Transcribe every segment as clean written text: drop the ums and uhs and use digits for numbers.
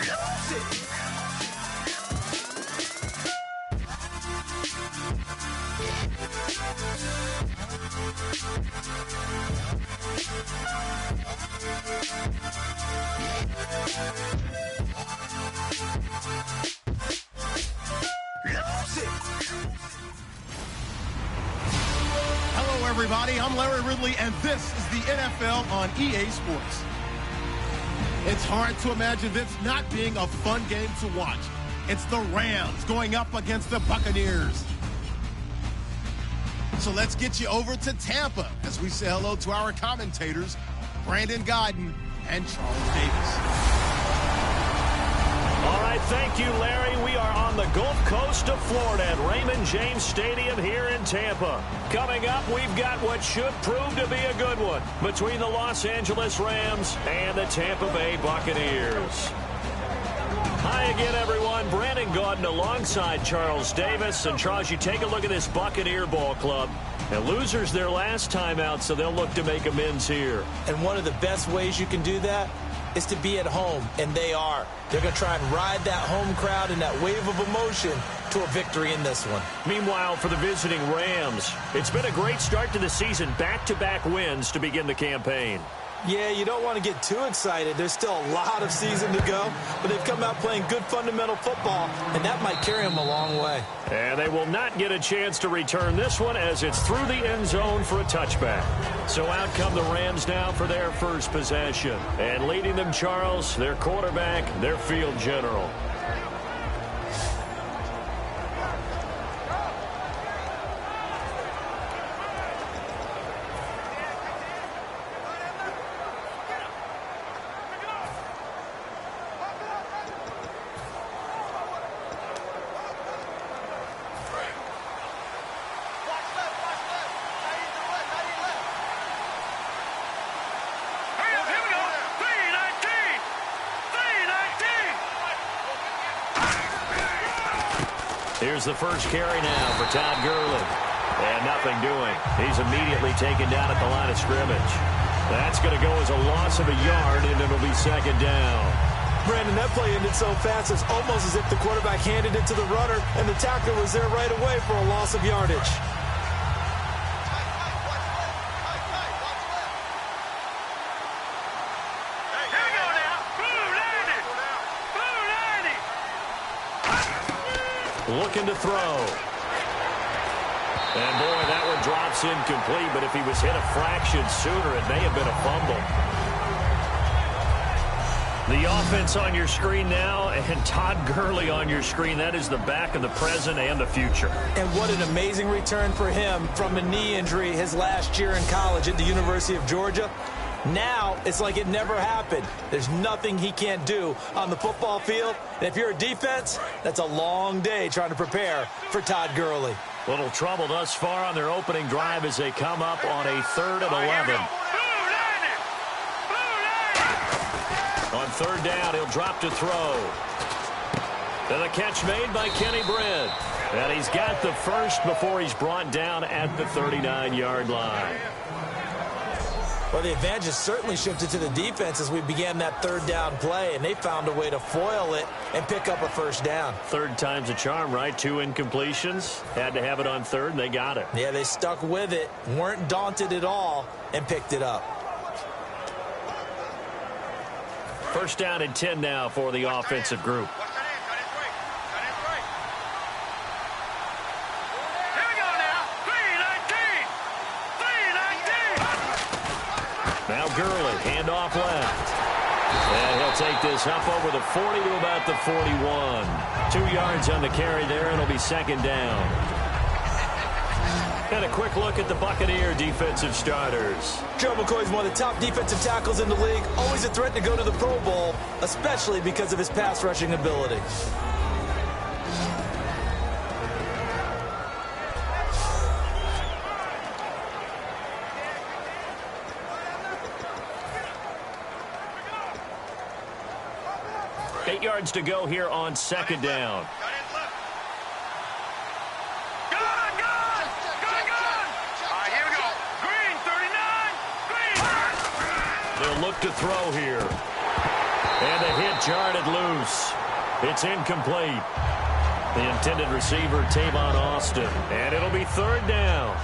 Hello, everybody. I'm Larry Ridley, and this is the NFL on EA Sports. It's hard to imagine this not being a fun game to watch. It's the Rams going up against the Buccaneers. So let's get you over to Tampa as we say hello to our commentators, Brandon Godden and Charles Davis. All right, thank you, Larry. We are on the Gulf Coast of Florida at Raymond James Stadium here in Tampa. Coming up, we've got what should prove to be a good one between the Los Angeles Rams and the Tampa Bay Buccaneers. Hi again, everyone. Brandon Gaudin alongside Charles Davis. And Charles, you take a look at this Buccaneer ball club. And losers their last time out, so they'll look to make amends here. And one of the best ways you can do that is to be at home, and they are. They're going to try and ride that home crowd and that wave of emotion to a victory in this one. Meanwhile, for the visiting Rams, it's been a great start to the season. Back-to-back wins to begin the campaign. Yeah, you don't want to get too excited. There's still a lot of season to go, but they've come out playing good fundamental football, and that might carry them a long way. And they will not get a chance to return this one as it's through the end zone for a touchback. So out come the Rams now for their first possession. And leading them, Charles, their quarterback, their field general. Here's the first carry now for Todd Gurley. And nothing doing. He's immediately taken down at the line of scrimmage. That's going to go as a loss of a yard, and it'll be second down. Brandon, that play ended so fast, it's almost as if the quarterback handed it to the runner, and the tackler was there right away for a loss of yardage. Looking to throw. And, boy, that one drops incomplete, but if he was hit a fraction sooner, it may have been a fumble. The offense on your screen now, and Todd Gurley on your screen. That is the back of the present and the future. And what an amazing return for him from a knee injury his last year in college at the University of Georgia. Now, it's like it never happened. There's nothing he can't do on the football field. And if you're a defense, that's a long day trying to prepare for Todd Gurley. Little trouble thus far on their opening drive as they come up on a 3rd and 11. On 3rd down, he'll drop to throw. And the catch made by Kenny Britt. And he's got the first before he's brought down at the 39-yard line. Well, the advantage has certainly shifted to the defense as we began that 3rd down play, and they found a way to foil it and pick up a first down. 3rd time's a charm, right? 2 incompletions. Had to have it on 3rd, and they got it. Yeah, they stuck with it, weren't daunted at all, and picked it up. First down and 10 now for the offensive group. Now Gurley, handoff left. And he'll take this up over the 40 to about the 41. 2 yards on the carry there, and it'll be second down. And a quick look at the Buccaneer defensive starters. Joe McCoy's one of the top defensive tackles in the league. Always a threat to go to the Pro Bowl, especially because of his pass rushing ability. Yards to go here on second down. They'll look to throw here. And the hit jarred it loose. It's incomplete. The intended receiver, Tavon Austin. And it'll be third down.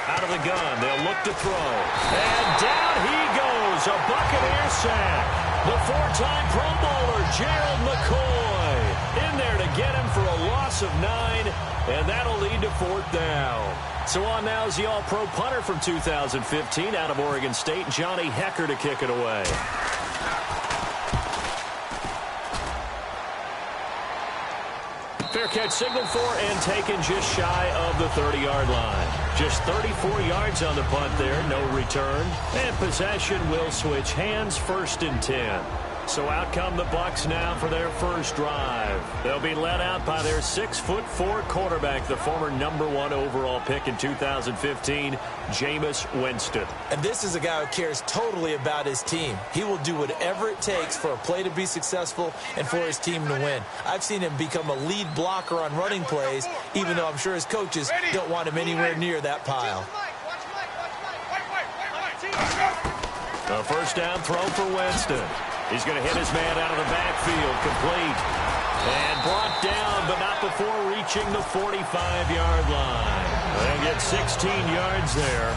Out of the gun, they'll look to throw. And down he goes. A Buccaneer sack. The four-time Pro Bowler, Gerald McCoy, in there to get him for a loss of 9, and that'll lead to fourth down. So on now is the All-Pro punter from 2015 out of Oregon State, Johnny Hecker, to kick it away. Fair catch signaled for and taken just shy of the 30-yard line. Just 34 yards on the punt there, no return. And possession will switch hands, first and 10. So out come the Bucs now for their first drive. They'll be led out by their 6'4" quarterback, the former #1 overall pick in 2015, Jameis Winston. And this is a guy who cares totally about his team. He will do whatever it takes for a play to be successful and for his team to win. I've seen him become a lead blocker on running plays, even though I'm sure his coaches don't want him anywhere near that pile. A first down throw for Winston. He's going to hit his man out of the backfield, complete. And brought down, but not before reaching the 45-yard line. They'll get 16 yards there.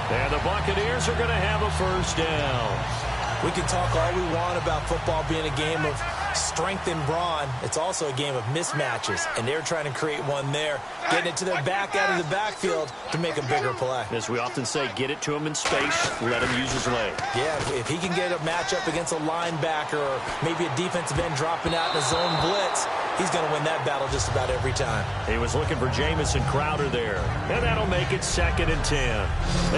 And the Buccaneers are going to have a first down. We can talk all we want about football being a game of strength and brawn. It's also a game of mismatches, and they're trying to create one there, getting it to their back out of the backfield to make a bigger play. As we often say, get it to him in space, let him use his leg. Yeah, if he can get a matchup against a linebacker or maybe a defensive end dropping out in a zone blitz, he's going to win that battle just about every time. He was looking for Jamison Crowder there, and that'll make it 2nd and 10.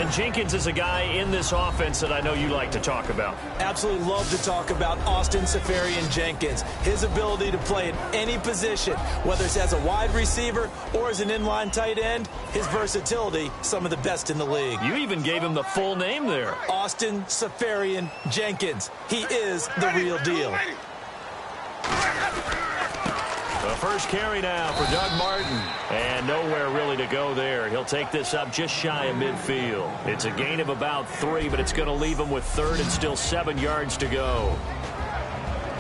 And Jenkins is a guy in this offense that I know you like to talk about. Absolutely love to talk about Austin Seferian-Jenkins. His ability to play in any position, whether it's as a wide receiver or as an inline tight end, his versatility, some of the best in the league. You even gave him the full name there. Austin Seferian-Jenkins. He is the real deal. The first carry now for Doug Martin. And nowhere really to go there. He'll take this up just shy of midfield. It's a gain of about 3, but it's going to leave him with 3rd and still 7 yards to go.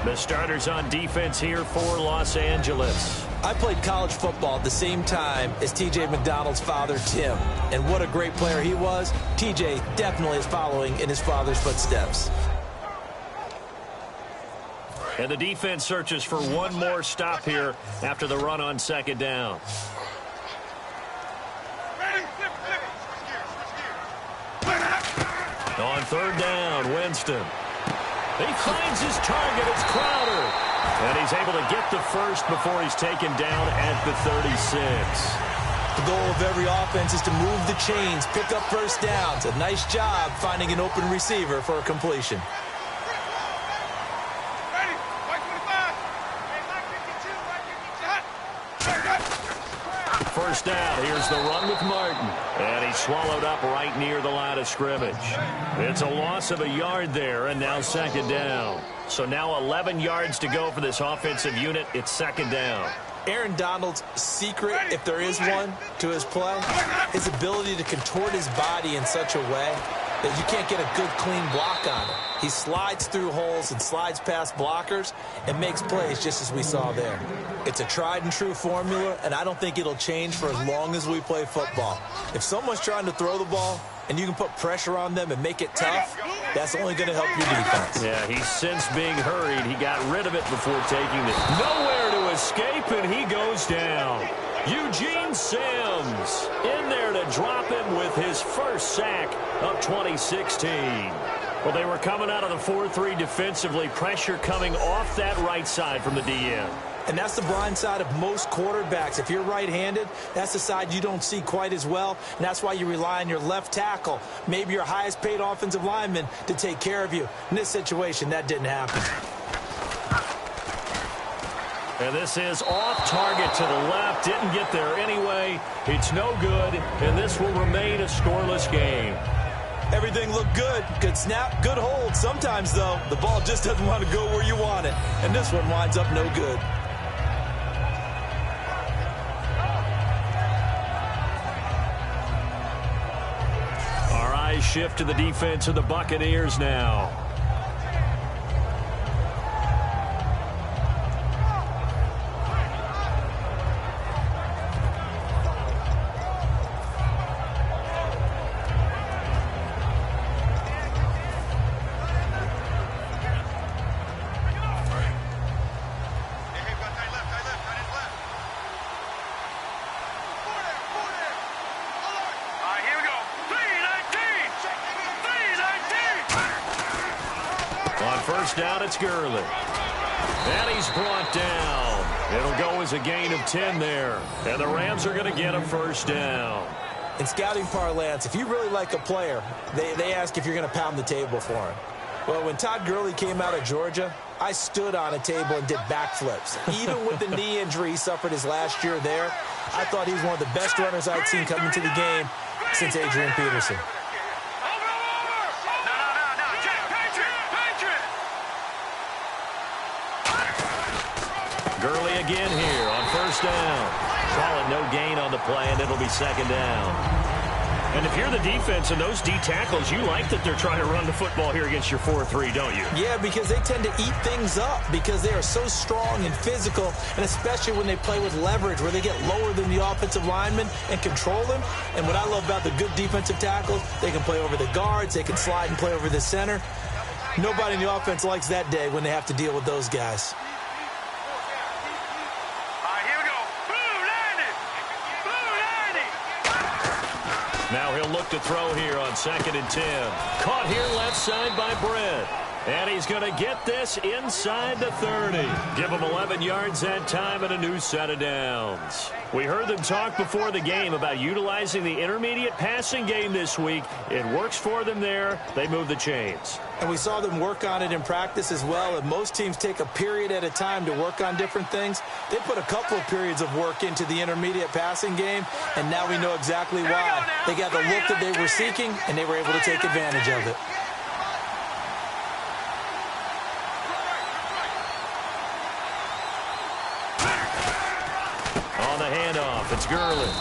The starters on defense here for Los Angeles. I played college football at the same time as T.J. McDonald's father, Tim. And what a great player he was. T.J. definitely is following in his father's footsteps. And the defense searches for one more stop here after the run on 2nd down. On 3rd down, Winston. He finds his target. It's Crowder. And he's able to get the first before he's taken down at the 36. The goal of every offense is to move the chains, pick up first downs. A nice job finding an open receiver for a completion. First down, here's the run with Martin. And he's swallowed up right near the line of scrimmage. It's a loss of a yard there, and now 2nd down. So now 11 yards to go for this offensive unit. It's 2nd down. Aaron Donald's secret, if there is one, to his play, his ability to contort his body in such a way that you can't get a good, clean block on it. He slides through holes and slides past blockers and makes plays just as we saw there. It's a tried-and-true formula, and I don't think it'll change for as long as we play football. If someone's trying to throw the ball and you can put pressure on them and make it tough, that's only going to help your defense. Yeah, he's since being hurried. He got rid of it before taking it. Nowhere to escape, and he goes down. Eugene Sims in there to drop him with his first sack of 2016. Well, they were coming out of the 4-3 defensively. Pressure coming off that right side from the DN. And that's the blind side of most quarterbacks. If you're right-handed, that's the side you don't see quite as well. And that's why you rely on your left tackle, maybe your highest-paid offensive lineman, to take care of you. In this situation, that didn't happen. And this is off target to the left. Didn't get there anyway. It's no good, and this will remain a scoreless game. Everything looked good. Good snap, good hold. Sometimes, though, the ball just doesn't want to go where you want it. And this one winds up no good. Our eyes shift to the defense of the Buccaneers now. First down, it's Gurley. And he's brought down. It'll go as a gain of 10 there. And the Rams are going to get a first down. In scouting parlance, if you really like a player, they ask if you're going to pound the table for him. Well, when Todd Gurley came out of Georgia, I stood on a table and did backflips. Even with the knee injury he suffered his last year there, I thought he was one of the best runners I'd seen come into the game since Adrian Peterson. Gurley again here on first down. Call it no gain on the play, and it'll be second down. And if you're the defense and those D tackles, you like that they're trying to run the football here against your 4-3, don't you? Yeah, because they tend to eat things up because they are so strong and physical, and especially when they play with leverage where they get lower than the offensive lineman and control them. And what I love about the good defensive tackles, they can play over the guards, they can slide and play over the center. Nobody in the offense likes that day when they have to deal with those guys. Now he'll look to throw here on 2nd and 10. Caught here left side by Brett. And he's going to get this inside the 30. Give him 11 yards that time and a new set of downs. We heard them talk before the game about utilizing the intermediate passing game this week. It works for them there. They move the chains. And we saw them work on it in practice as well. And most teams take a period at a time to work on different things. They put a couple of periods of work into the intermediate passing game, and now we know exactly why. They got the look that they were seeking, and they were able to take advantage of it. On the handoff, it's Gurley.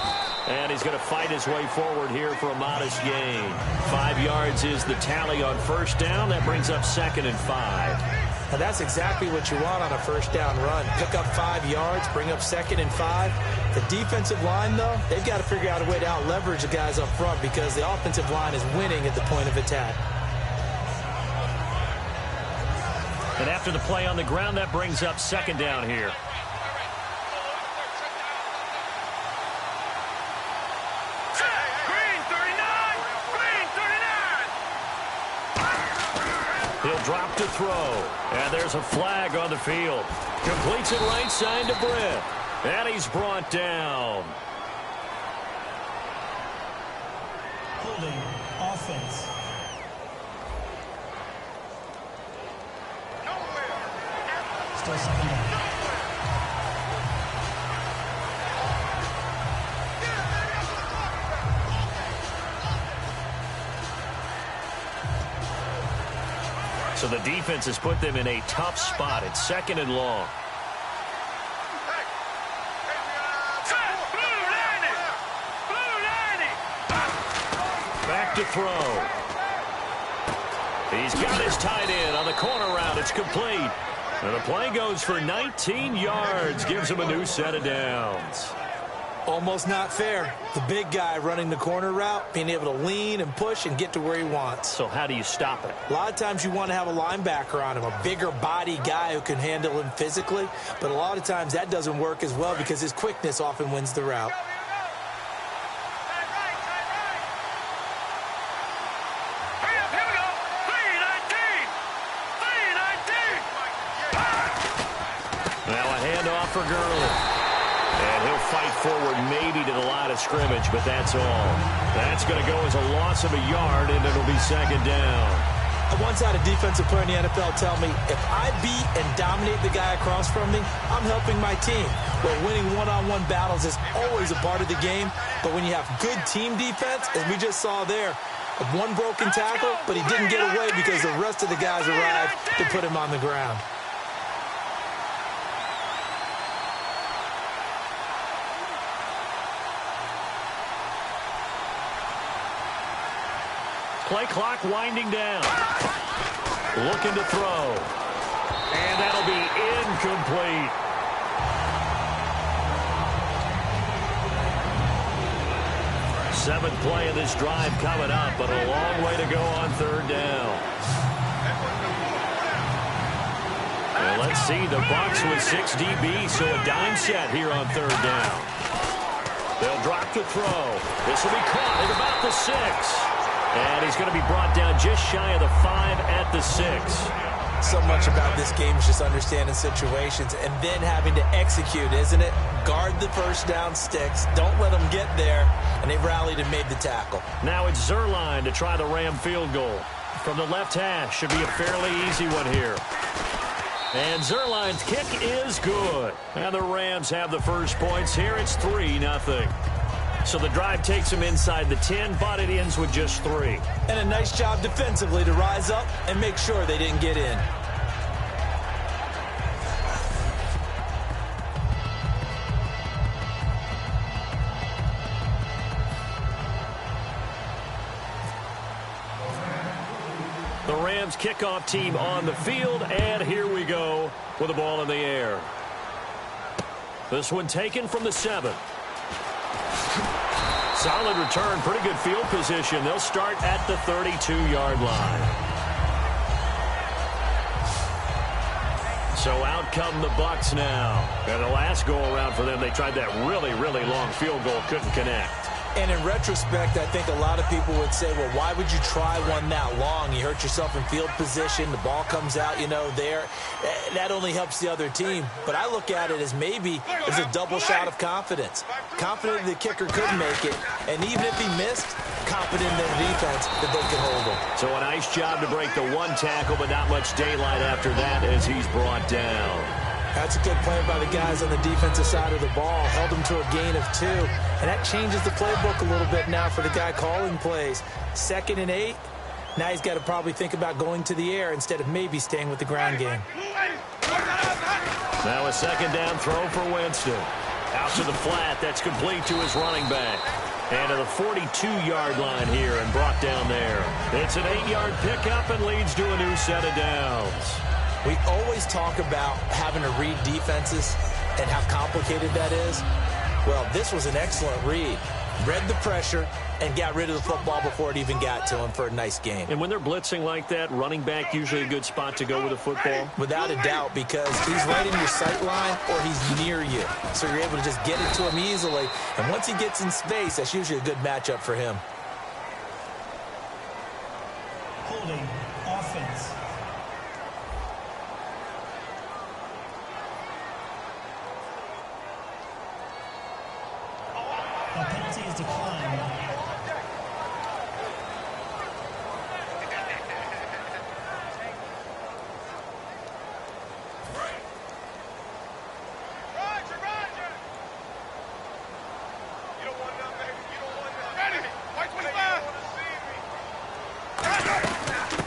And he's going to fight his way forward here for a modest gain. 5 yards is the tally on first down. That brings up 2nd and 5. Now that's exactly what you want on a first down run. Pick up 5 yards, bring up 2nd and 5. The defensive line, though, they've got to figure out a way to out-leverage the guys up front because the offensive line is winning at the point of attack. And after the play on the ground, that brings up 2nd down here. He'll drop to throw. And there's a flag on the field. Completes it right side to Brett. And he's brought down. Holding offense. Still second down. So the defense has put them in a tough spot. It's 2nd and long. Back to throw. He's got his tight end on the corner route. It's complete. And the play goes for 19 yards. Gives him a new set of downs. Almost not fair. The big guy running the corner route, being able to lean and push and get to where he wants. So how do you stop it? A lot of times you want to have a linebacker on him, a bigger body guy who can handle him physically. But a lot of times that doesn't work as well because his quickness often wins the route. Now a handoff for Gurley. And he'll fight forward maybe to the line of scrimmage, but that's all. That's going to go as a loss of a yard, and it'll be 2nd down. I once had a defensive player in the NFL tell me, if I beat and dominate the guy across from me, I'm helping my team. Well, winning one-on-one battles is always a part of the game, but when you have good team defense, as we just saw there, of one broken tackle, but he didn't get away because the rest of the guys arrived to put him on the ground. Play clock winding down. Looking to throw. And that'll be incomplete. Seventh play of this drive coming up, but a long way to go on third down. And let's see, the Bucs with 6 DBs, so a dime set here on third down. They'll drop to throw. This will be caught at about the 6. And he's going to be brought down just shy of the 5 at the 6. So much about this game is just understanding situations and then having to execute, isn't it? Guard the first down sticks. Don't let them get there. And they've rallied and made the tackle. Now it's Zuerlein to try the Ram field goal. From the left hash, should be a fairly easy one here. And Zuerlein's kick is good. And the Rams have the first points here. It's 3-0. So the drive takes them inside the 10, but it ends with just 3. And a nice job defensively to rise up and make sure they didn't get in. The Rams kickoff team on the field, and here we go with the ball in the air. This one taken from the 7. Solid return, pretty good field position. They'll start at the 32-yard line. So out come the Bucs now. And the last go-around for them, they tried that really, really long field goal, couldn't connect. And in retrospect, I think a lot of people would say, well, why would you try one that long? You hurt yourself in field position. The ball comes out, there. That only helps the other team. But I look at it as maybe it's a double shot of confidence. Confident the kicker could make it. And even if he missed, confident in their defense that they can hold him. So a nice job to break the one tackle, but not much daylight after that as he's brought down. That's a good play by the guys on the defensive side of the ball. Held them to a gain of 2. And that changes the playbook a little bit now for the guy calling plays. 2nd and 8. Now he's got to probably think about going to the air instead of maybe staying with the ground game. Now a second down throw for Winston. Out to the flat. That's complete to his running back. And to the 42-yard line here and brought down there. It's an 8-yard pickup and leads to a new set of downs. We always talk about having to read defenses and how complicated that is. Well, this was an excellent read. Read the pressure and got rid of the football before it even got to him for a nice game. And when they're blitzing like that, running back usually a good spot to go with the football? Without a doubt, because he's right in your sight line or he's near you. So you're able to just get it to him easily. And once he gets in space, that's usually a good matchup for him. Holding offense. A penalty is declined.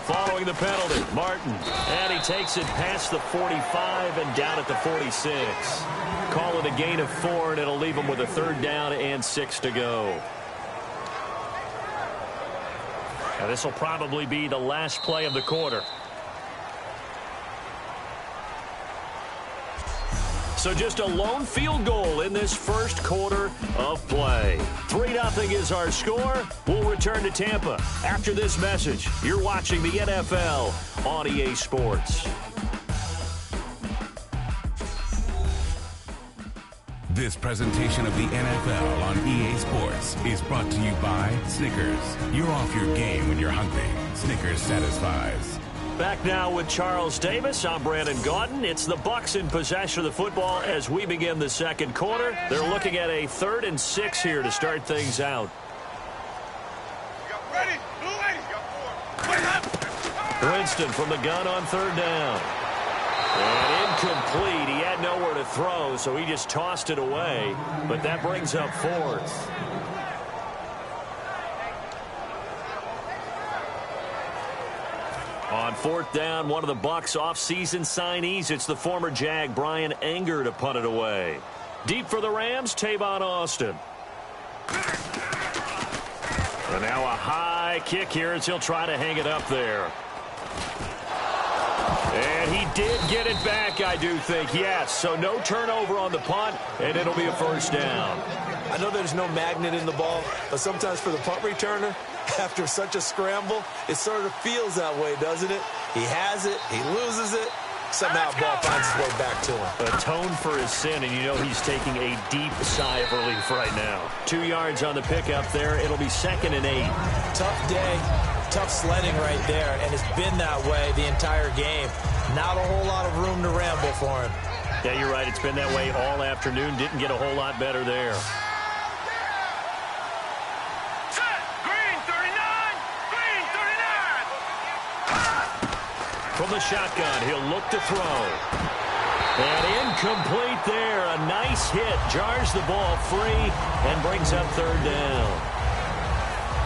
Following the penalty, Martin. And he takes it past the 45 and down at the 46. Call it a gain of 4, and it'll leave him with a 3rd down and 6 to go. Now this will probably be the last play of the quarter. So just a lone field goal in this first quarter of play. 3-0 is our score. We'll return to Tampa after this message. You're watching the NFL on EA Sports. This presentation of the NFL on EA Sports is brought to you by Snickers. You're off your game when you're hungry. Snickers satisfies. Back now with Charles Davis. I'm Brandon Gaudin. It's the Bucs in possession of the football as we begin the second quarter. They're looking at a 3rd and 6 here to start things out. Winston from the gun on 3rd down. And incomplete. He had nowhere to throw, so he just tossed it away. But that brings up 4th. On fourth down, one of the Bucs' off-season signees. It's the former Jag, Brian Anger, to punt it away. Deep for the Rams, Tavon Austin. And now a high kick here as he'll try to hang it up there. And he did get it back, I do think, yes. So no turnover on the punt, and it'll be a first down. I know there's no magnet in the ball, but sometimes for the punt returner, after such a scramble, it sort of feels that way, doesn't it? He has it, he loses it, somehow the ball finds its way back to him. Atone for his sin, and you know he's taking a deep sigh of relief right now. 2 yards on the pickup there. It'll be 2nd and 8. Tough day, tough sledding right there, and it's been that way the entire game. Not a whole lot of room to ramble for him. Yeah, you're right. It's been that way all afternoon. Didn't get a whole lot better there. From the shotgun, he'll look to throw. And incomplete there. A nice hit. Jars the ball free and brings up 3rd down.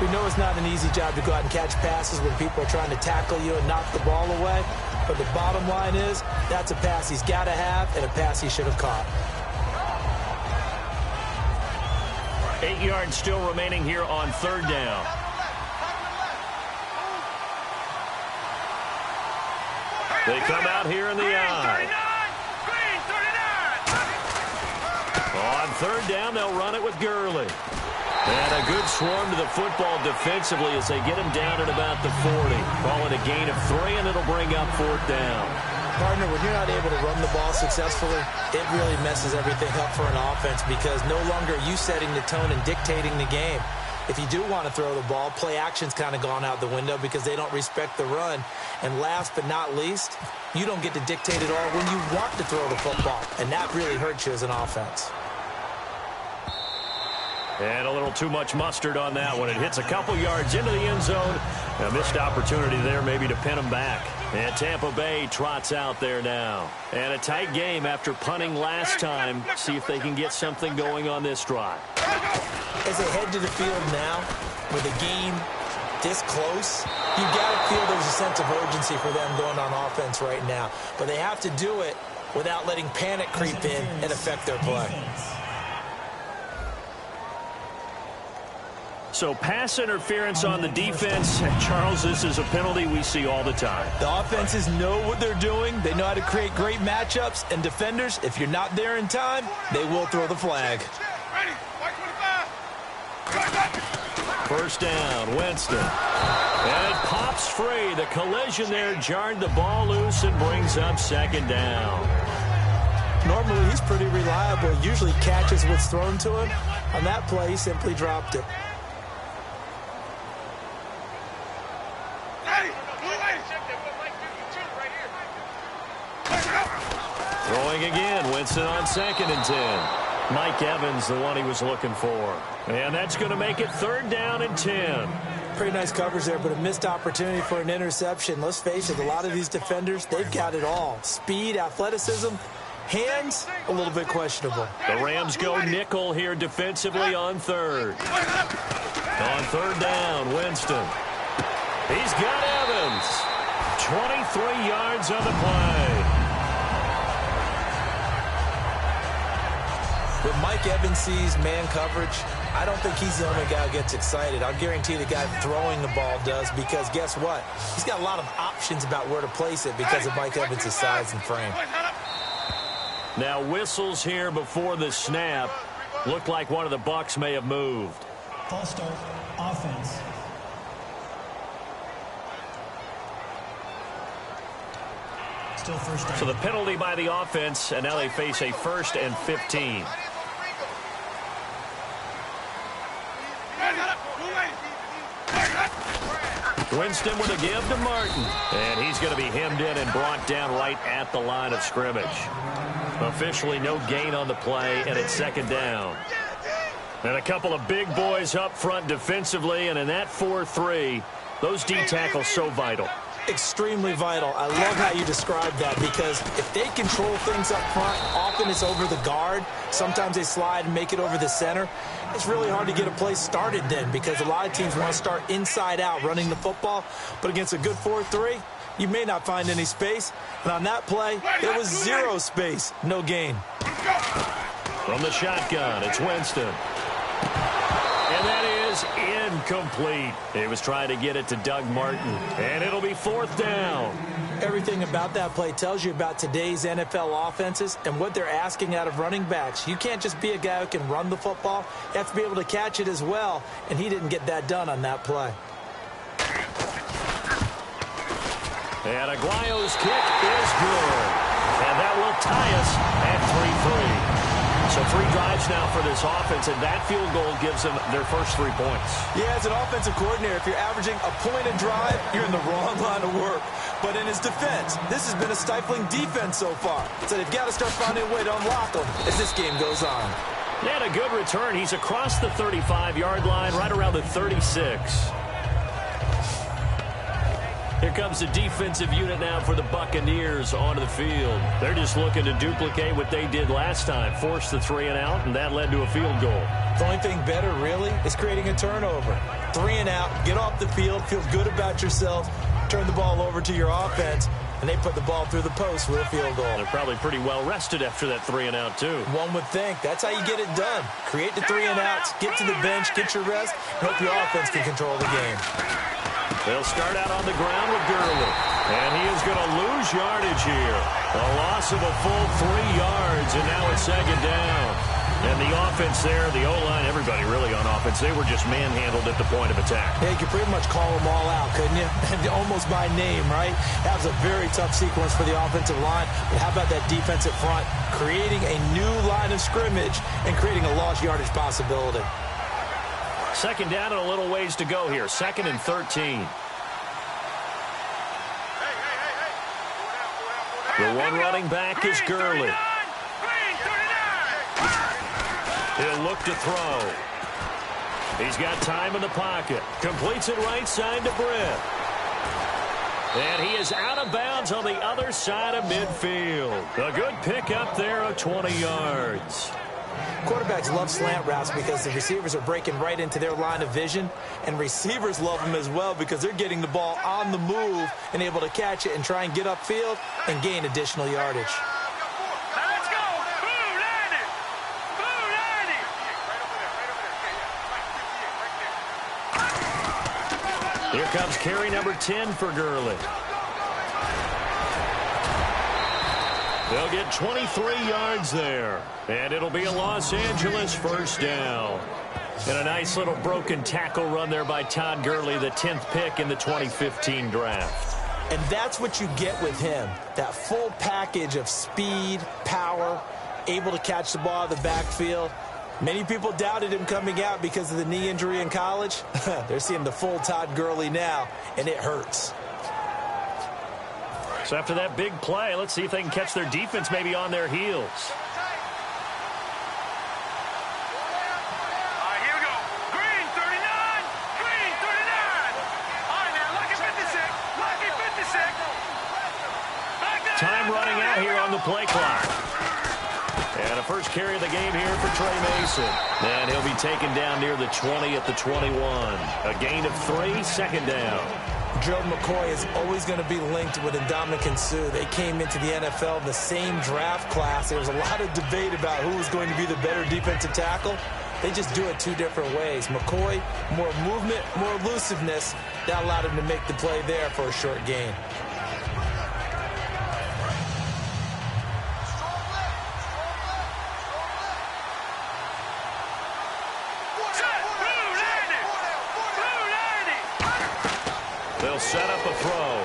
We know it's not an easy job to go out and catch passes when people are trying to tackle you and knock the ball away. But the bottom line is, that's a pass he's got to have and a pass he should have caught. 8 yards still remaining here on 3rd down. They come out here in the eye. On 3rd down, they'll run it with Gurley. And a good swarm to the football defensively as they get him down at about the 40. Call it a gain of 3, and it'll bring up 4th down. Partner, when you're not able to run the ball successfully, it really messes everything up for an offense because no longer are you setting the tone and dictating the game. If you do want to throw the ball, play action's kind of gone out the window because they don't respect the run. And last but not least, you don't get to dictate it all when you want to throw the football. And that really hurts you as an offense. And a little too much mustard on that one. It hits a couple yards into the end zone. A missed opportunity there maybe to pin him back. And Tampa Bay trots out there now. And a tight game after punting last time. See if they can get something going on this drive. As they head to the field now, with a game this close, you got to feel there's a sense of urgency for them going on offense right now. But they have to do it without letting panic creep in and affect their play. So pass interference on the defense. Charles, this is a penalty we see all the time. The offenses know what they're doing. They know how to create great matchups. And defenders, if you're not there in time, they will throw the flag. First down, Winston. And it pops free. The collision there jarred the ball loose and brings up 2nd down. Normally, he's pretty reliable. Usually catches what's thrown to him. On that play, he simply dropped it. Throwing again, Winston on 2nd and 10. Mike Evans, the one he was looking for. And that's going to make it 3rd down and 10. Pretty nice coverage there, but a missed opportunity for an interception. Let's face it, a lot of these defenders, they've got it all. Speed, athleticism, hands, a little bit questionable. The Rams go nickel here defensively on 3rd. On 3rd down, Winston. He's got Evans. 23 yards on the play. When Mike Evans sees man coverage, I don't think he's the only guy who gets excited. I'll guarantee the guy throwing the ball does because guess what? He's got a lot of options about where to place it because of Mike Evans' size and frame. Now whistles here before the snap. Looked like one of the Bucs may have moved. False start, offense. Still first down. So the penalty by the offense, and now they face a 1st and 15. Winston with a give to Martin. And he's going to be hemmed in and brought down right at the line of scrimmage. Officially no gain on the play, and it's 2nd down. And a couple of big boys up front defensively, and in that 4-3, those D tackles so vital. Extremely vital. I love how you describe that because if they control things up front, often it's over the guard. Sometimes they slide and make it over the center. It's really hard to get a play started then because a lot of teams want to start inside out running the football. But against a good 4-3, you may not find any space. And on that play, there was zero space. No gain. From the shotgun, it's Winston. And that is incomplete. He was trying to get it to Doug Martin. And it'll be 4th down. Everything about that play tells you about today's NFL offenses and what they're asking out of running backs. You can't just be a guy who can run the football. You have to be able to catch it as well. And he didn't get that done on that play. And Aguayo's kick is good. And that will tie us at 3-3. So 3 drives now for this offense, and that field goal gives them their first 3 points. Yeah, as an offensive coordinator, if you're averaging a point a drive, you're in the wrong line of work. But in his defense, this has been a stifling defense so far. So they've got to start finding a way to unlock them as this game goes on. They had a good return. He's across the 35-yard line, right around the 36. Here comes the defensive unit now for the Buccaneers onto the field. They're just looking to duplicate what they did last time, force the 3 and out, and that led to a field goal. The only thing better, really, is creating a turnover. 3 and out, get off the field, feel good about yourself, turn the ball over to your offense, and they put the ball through the post with a field goal. They're probably pretty well rested after that 3 and out, too. One would think. That's how you get it done. Create the 3 and outs, get to the bench, get your rest, and hope your offense can control the game. They'll start out on the ground with Gurley. And he is going to lose yardage here. A loss of a full 3 yards, and now it's 2nd down. And the offense there, the O-line, everybody really on offense, they were just manhandled at the point of attack. Yeah, you could pretty much call them all out, couldn't you? Almost by name, right? That was a very tough sequence for the offensive line. But how about that defensive front? Creating a new line of scrimmage and creating a lost yardage possibility. 2nd down and a little ways to go here. 2nd and 13. The one running back is Gurley. He'll look to throw. He's got time in the pocket. Completes it right side to Britt. And he is out of bounds on the other side of midfield. A good pickup there of 20 yards. Quarterbacks love slant routes because the receivers are breaking right into their line of vision, and receivers love them as well because they're getting the ball on the move and able to catch it and try and get upfield and gain additional yardage. Let's go! Boom, Lanny! Boom, Lanny! Here comes carry number 10 for Gurley. They'll get 23 yards there. And it'll be a Los Angeles 1st down. And a nice little broken tackle run there by Todd Gurley, the 10th pick in the 2015 draft. And that's what you get with him. That full package of speed, power, able to catch the ball out of the backfield. Many people doubted him coming out because of the knee injury in college. They're seeing the full Todd Gurley now, and it hurts. So after that big play, let's see if they can catch their defense maybe on their heels. All right, here we go. Green, 39. Green, 39. All right, now, lucky 56. Lucky 56. Back down. Time running out here on the play clock. And a first carry of the game here for Trey Mason. And he'll be taken down near the 20 at the 21. A gain of 3, 2nd down. Gerald McCoy is always going to be linked with Ndamukong Suh. They came into the NFL in the same draft class. There was a lot of debate about who was going to be the better defensive tackle. They just do it 2 different ways. McCoy, more movement, more elusiveness. That allowed him to make the play there for a short gain. They'll set up a throw.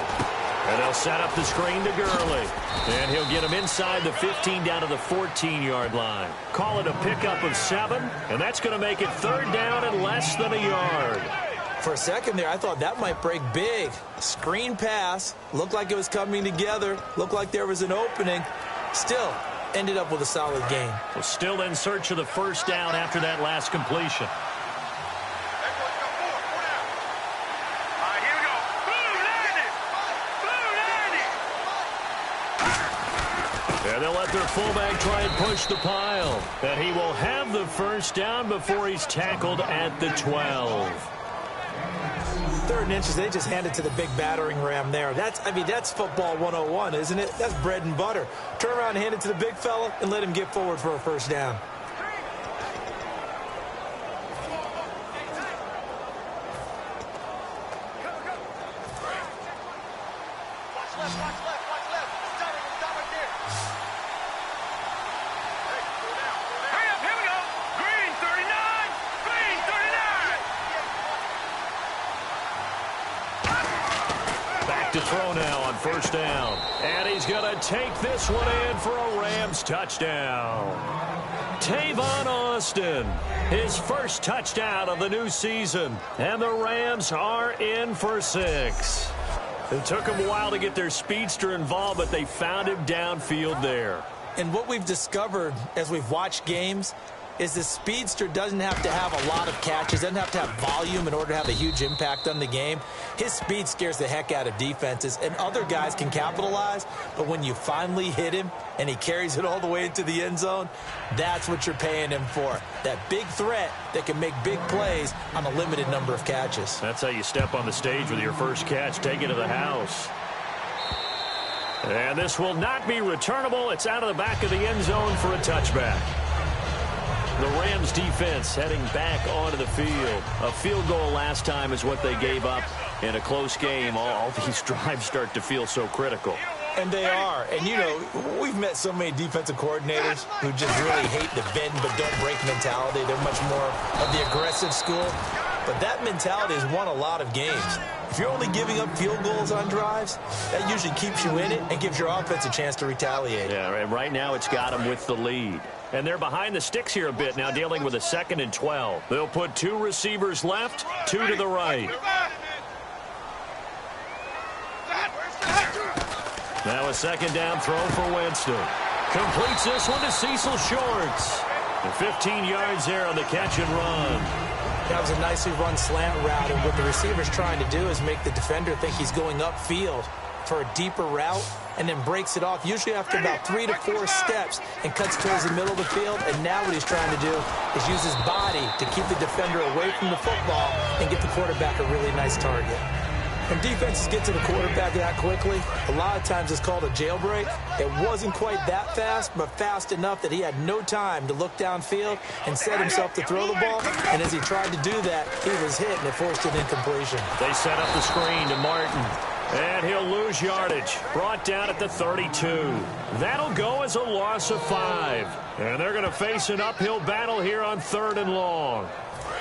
And they'll set up the screen to Gurley. And he'll get him inside the 15 down to the 14-yard line. Call it a pickup of 7, and that's going to make it 3rd down and less than a yard. For a second there, I thought that might break big. Screen pass. Looked like it was coming together. Looked like there was an opening. Still, ended up with a solid gain. Well, still in search of the 1st down after that last completion. And they'll let their fullback try and push the pile. And he will have the 1st down before he's tackled at the 12. 3rd and inches, they just hand it to the big battering ram there. That's football 101, isn't it? That's bread and butter. Turn around and hand it to the big fella and let him get forward for a first down. To throw now on first down. And he's going to take this one in for a Rams touchdown. Tavon Austin, his first touchdown of the new season. And the Rams are in for 6. It took them a while to get their speedster involved, but they found him downfield there. And what we've discovered as we've watched games is the speedster doesn't have to have a lot of catches, doesn't have to have volume in order to have a huge impact on the game. His speed scares the heck out of defenses, and other guys can capitalize, but when you finally hit him and he carries it all the way into the end zone, that's what you're paying him for. That big threat that can make big plays on a limited number of catches. That's how you step on the stage with your first catch, take it to the house. And this will not be returnable. It's out of the back of the end zone for a touchback. The Rams defense heading back onto the field. A field goal last time is what they gave up in a close game. All these drives start to feel so critical. And they are. And, you know, we've met so many defensive coordinators who just really hate the bend but don't break mentality. They're much more of the aggressive school. But that mentality has won a lot of games. If you're only giving up field goals on drives, that usually keeps you in it and gives your offense a chance to retaliate. Yeah, and right now it's got them with the lead. And they're behind the sticks here a bit now, dealing with a 2nd and 12. They'll put 2 receivers left, 2 to the right. Now a 2nd down throw for Winston. Completes this one to Cecil Shorts. And 15 yards there on the catch and run. That was a nicely run slant route, and what the receiver's trying to do is make the defender think he's going upfield for a deeper route, and then breaks it off, usually after about 3 to 4 steps, and cuts towards the middle of the field. And now what he's trying to do is use his body to keep the defender away from the football and get the quarterback a really nice target. When defenses get to the quarterback that quickly, a lot of times it's called a jailbreak. It wasn't quite that fast, but fast enough that he had no time to look downfield and set himself to throw the ball. And as he tried to do that, he was hit, and it forced an incompletion. They set up the screen to Martin. And he'll lose yardage. Brought down at the 32. That'll go as a loss of 5. And they're going to face an uphill battle here on 3rd and long.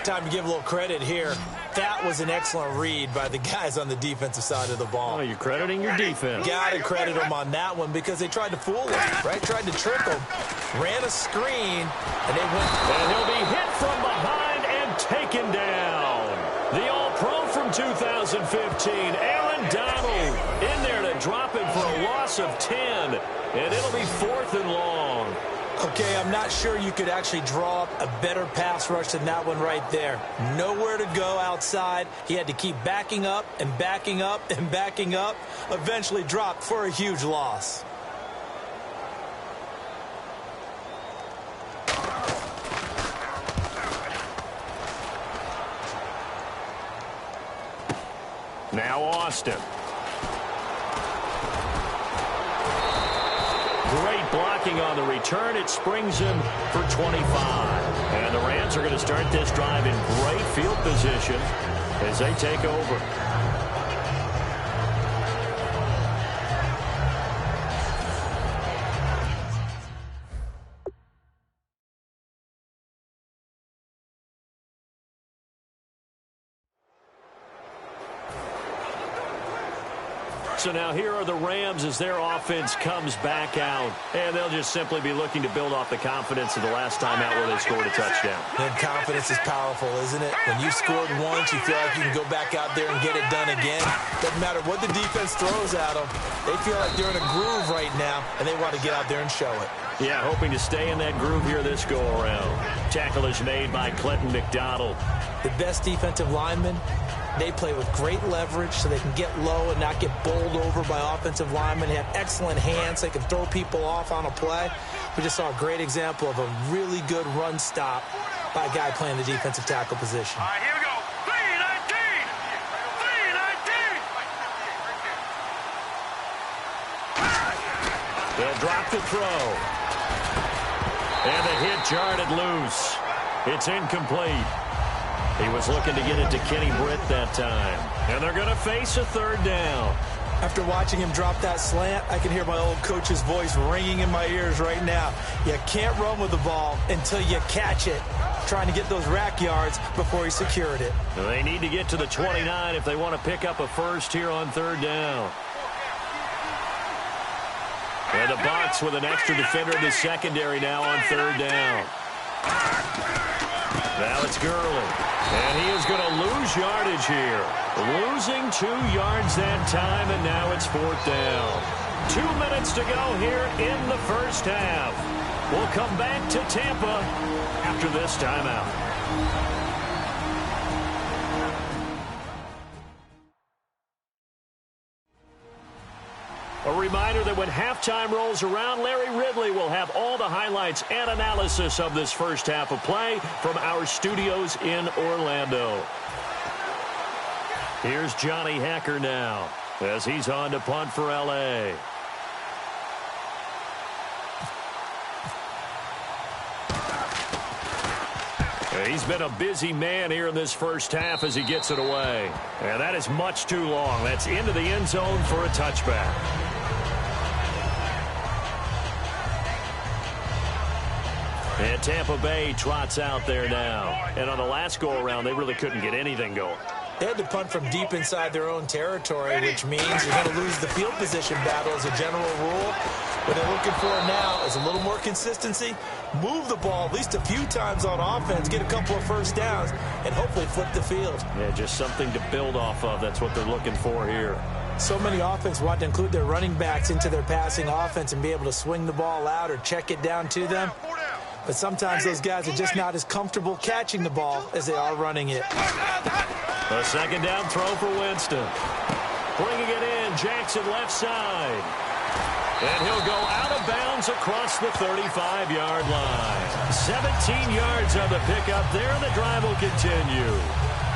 Time to give a little credit here. That was an excellent read by the guys on the defensive side of the ball. Oh, you're crediting your defense. Got to credit them on that one because they tried to fool him, right? Tried to trick him. Ran a screen, and they went. And he'll be hit from behind and taken down. The All-Pro from 2015, Aaron Donald, in there to drop him for a loss of 10. And it'll be 4th and long. Okay, I'm not sure you could actually draw up a better pass rush than that one right there. Nowhere to go outside. He had to keep backing up and backing up and backing up. Eventually dropped for a huge loss. Now Austin. Great blocking on the return. It springs him for 25. And the Rams are going to start this drive in great field position as they take over. So now here are the Rams as their offense comes back out. And they'll just simply be looking to build off the confidence of the last time out where they scored a touchdown. And confidence is powerful, isn't it? When you scored once, you feel like you can go back out there and get it done again. Doesn't matter what the defense throws at them. They feel like they're in a groove right now, and they want to get out there and show it. Yeah, hoping to stay in that groove here this go-around. Tackle is made by Clinton McDonald. The best defensive linemen, they play with great leverage so they can get low and not get bowled over by offensive linemen. They have excellent hands. They can throw people off on a play. We just saw a great example of a really good run stop by a guy playing the defensive tackle position. All right, here we go. 3, 19. They'll drop the throw. And the hit jarred it loose. It's incomplete. He was looking to get it to Kenny Britt that time. And they're going to face a third down. After watching him drop that slant, I can hear my old coach's voice ringing in my ears right now. You can't run with the ball until you catch it. Trying to get those rack yards before he secured it. They need to get to the 29 if they want to pick up a first here on third down. And the Bucs with an extra defender in the secondary now on third down. Now it's Gurley. And he is going to lose yardage here. Losing 2 yards that time, and now it's fourth down. 2 minutes to go here in the first half. We'll come back to Tampa after this timeout. A reminder that when halftime rolls around, Larry Ridley will have all the highlights and analysis of this first half of play from our studios in Orlando. Here's Johnny Hacker now as he's on to punt for L.A. He's been a busy man here in this first half as he gets it away. And that is much too long. That's into the end zone for a touchback. And Tampa Bay trots out there now. And on the last go-around, they really couldn't get anything going. They had to punt from deep inside their own territory, which means you're going to lose the field position battle as a general rule. What they're looking for now is a little more consistency, move the ball at least a few times on offense, get a couple of first downs, and hopefully flip the field. Yeah, just something to build off of. That's what they're looking for here. So many offense want to include their running backs into their passing offense and be able to swing the ball out or check it down to them. But sometimes those guys are just not as comfortable catching the ball as they are running it. A second down throw for Winston. Bringing it in, Jackson left side. And he'll go out of bounds across the 35-yard line. 17 yards on the pickup there, and the drive will continue.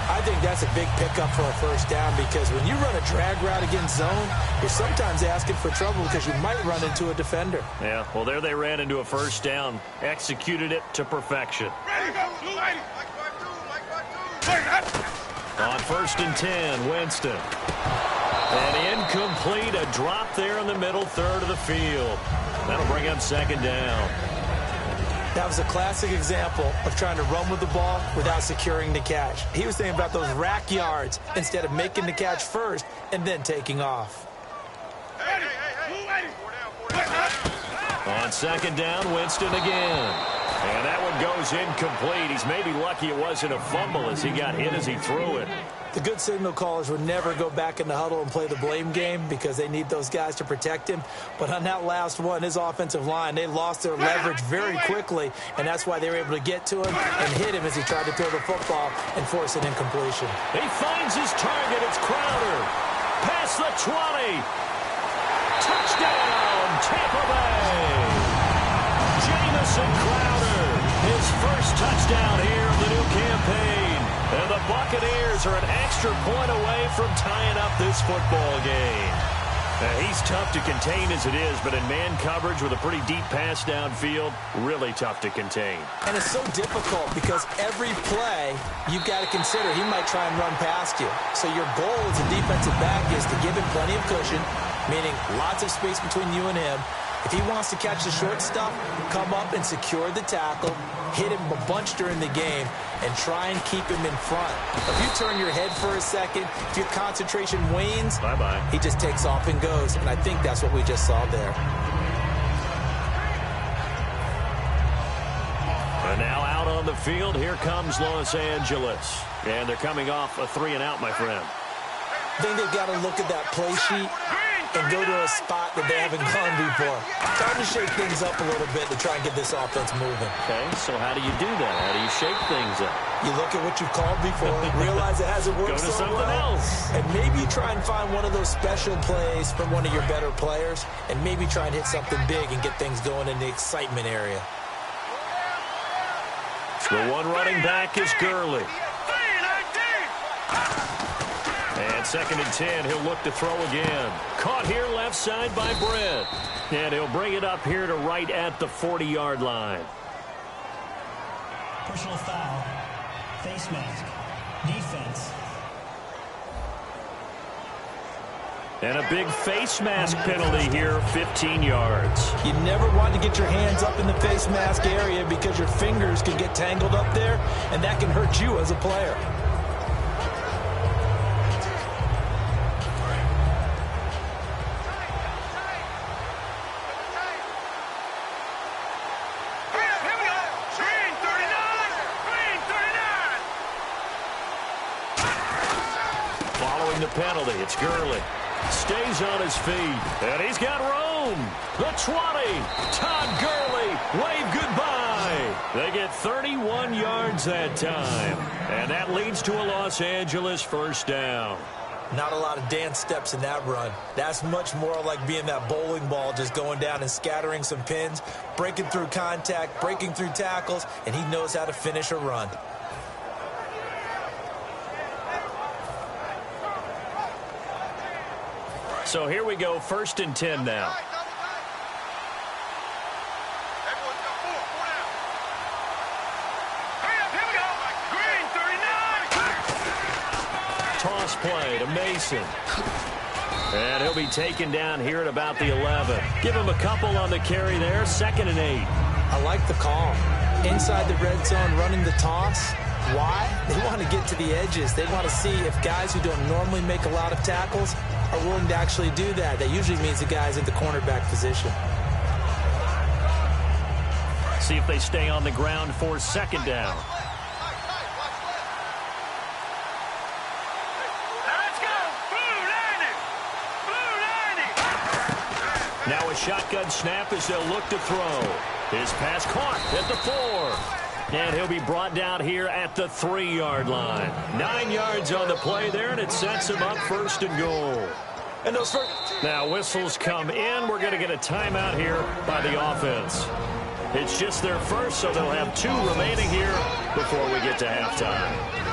I think that's a big pickup for a first down because when you run a drag route against zone, you're sometimes asking for trouble because you might run into a defender. Yeah, well, there they ran into a first down. Executed it to perfection. On 1st and 10, Winston. And incomplete, a drop there in the middle third of the field. That'll bring up second down. That was a classic example of trying to run with the ball without securing the catch. He was thinking about those rack yards instead of making the catch first and then taking off. On second down, Winston again. And that one goes incomplete. He's maybe lucky it wasn't a fumble as he got hit as he threw it. The good signal callers would never go back in the huddle and play the blame game because they need those guys to protect him. But on that last one, his offensive line, they lost their leverage very quickly, and that's why they were able to get to him and hit him as he tried to throw the football and force an incompletion. He finds his target. It's Crowder. Past the 20. Touchdown, Tampa Bay. Jamison Crowder, his first touchdown here in the new campaign. And the Buccaneers are an extra point away from tying up this football game. He's tough to contain as it is, but in man coverage with a pretty deep pass downfield, really tough to contain. And it's so difficult because every play you've got to consider he might try and run past you. So your goal as a defensive back is to give him plenty of cushion, meaning lots of space between you and him. If he wants to catch the short stuff, come up and secure the tackle, hit him a bunch during the game, and try and keep him in front. If you turn your head for a second, if your concentration wanes, bye-bye. He just takes off and goes, and I think that's what we just saw there. And now out on the field, here comes Los Angeles. And they're coming off a 3-and-out, my friend. I think they've got to look at that play sheet and go to a spot that they haven't gone before. Time to shake things up a little bit to try and get this offense moving. Okay, so how do you do that? How do you shake things up? You look at what you've called before, realize it hasn't worked so well. Go to something else. And maybe you try and find one of those special plays from one of your better players, and maybe try and hit something big and get things going in the excitement area. The one running back is Gurley. And 2nd and 10, he'll look to throw again. Caught here left side by Brent. And he'll bring it up here to right at the 40-yard line. Personal foul. Face mask. Defense. And a big face mask penalty here, 15 yards. You never want to get your hands up in the face mask area because your fingers can get tangled up there, and that can hurt you as a player. The penalty. It's Gurley. Stays on his feet. And he's got room. The 20. Todd Gurley. Wave goodbye. They get 31 yards that time. And that leads to a Los Angeles first down. Not a lot of dance steps in that run. That's much more like being that bowling ball, just going down and scattering some pins, breaking through contact, breaking through tackles, and he knows how to finish a run. So here we go, 1st and 10 now. Toss play to Mason. And he'll be taken down here at about the 11. Give him a couple on the carry there, 2nd and 8. I like the call. Inside the red zone, running the toss. Why? They want to get to the edges. They want to see if guys who don't normally make a lot of tackles are willing to actually do that. That usually means the guys at the cornerback position. See if they stay on the ground for 2nd down. Let's go! Blue lining! Blue lining! Now a shotgun snap as they'll look to throw. His pass caught at the 4. And he'll be brought down here at the 3-yard line. 9 yards on the play there, and it sets him up 1st and goal. And those now whistles come in. We're going to get a timeout here by the offense. It's just their first, so they'll have 2 remaining here before we get to halftime.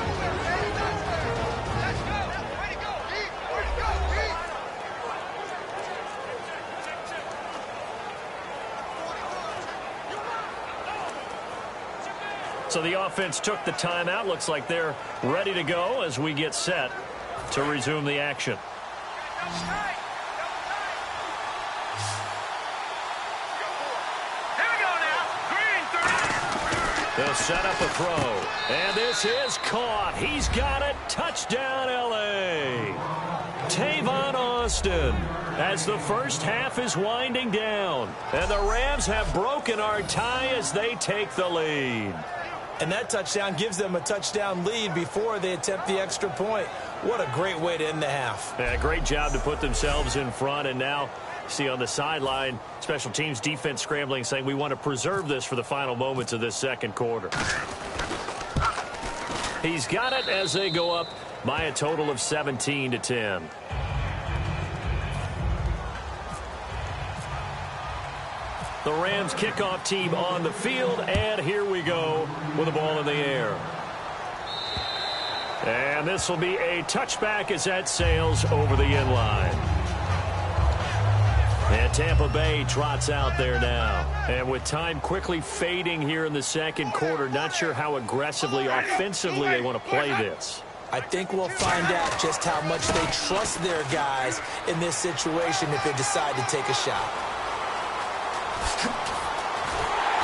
So the offense took the timeout. Looks like they're ready to go as we get set to resume the action. They'll set up a throw. And this is caught. He's got it. Touchdown, L.A. Tavon Austin as the first half is winding down. And the Rams have broken our tie as they take the lead. And that touchdown gives them a touchdown lead before they attempt the extra point. What a great way to end the half. Yeah, great job to put themselves in front. And now, see on the sideline, special teams defense scrambling, saying we want to preserve this for the final moments of this 2nd quarter. He's got it as they go up by a total of 17-10. The Rams kickoff team on the field, and here we go with the ball in the air. And this will be a touchback as that sails over the end line. And Tampa Bay trots out there now. And with time quickly fading here in the 2nd quarter, not sure how aggressively, offensively they want to play this. I think we'll find out just how much they trust their guys in this situation if they decide to take a shot.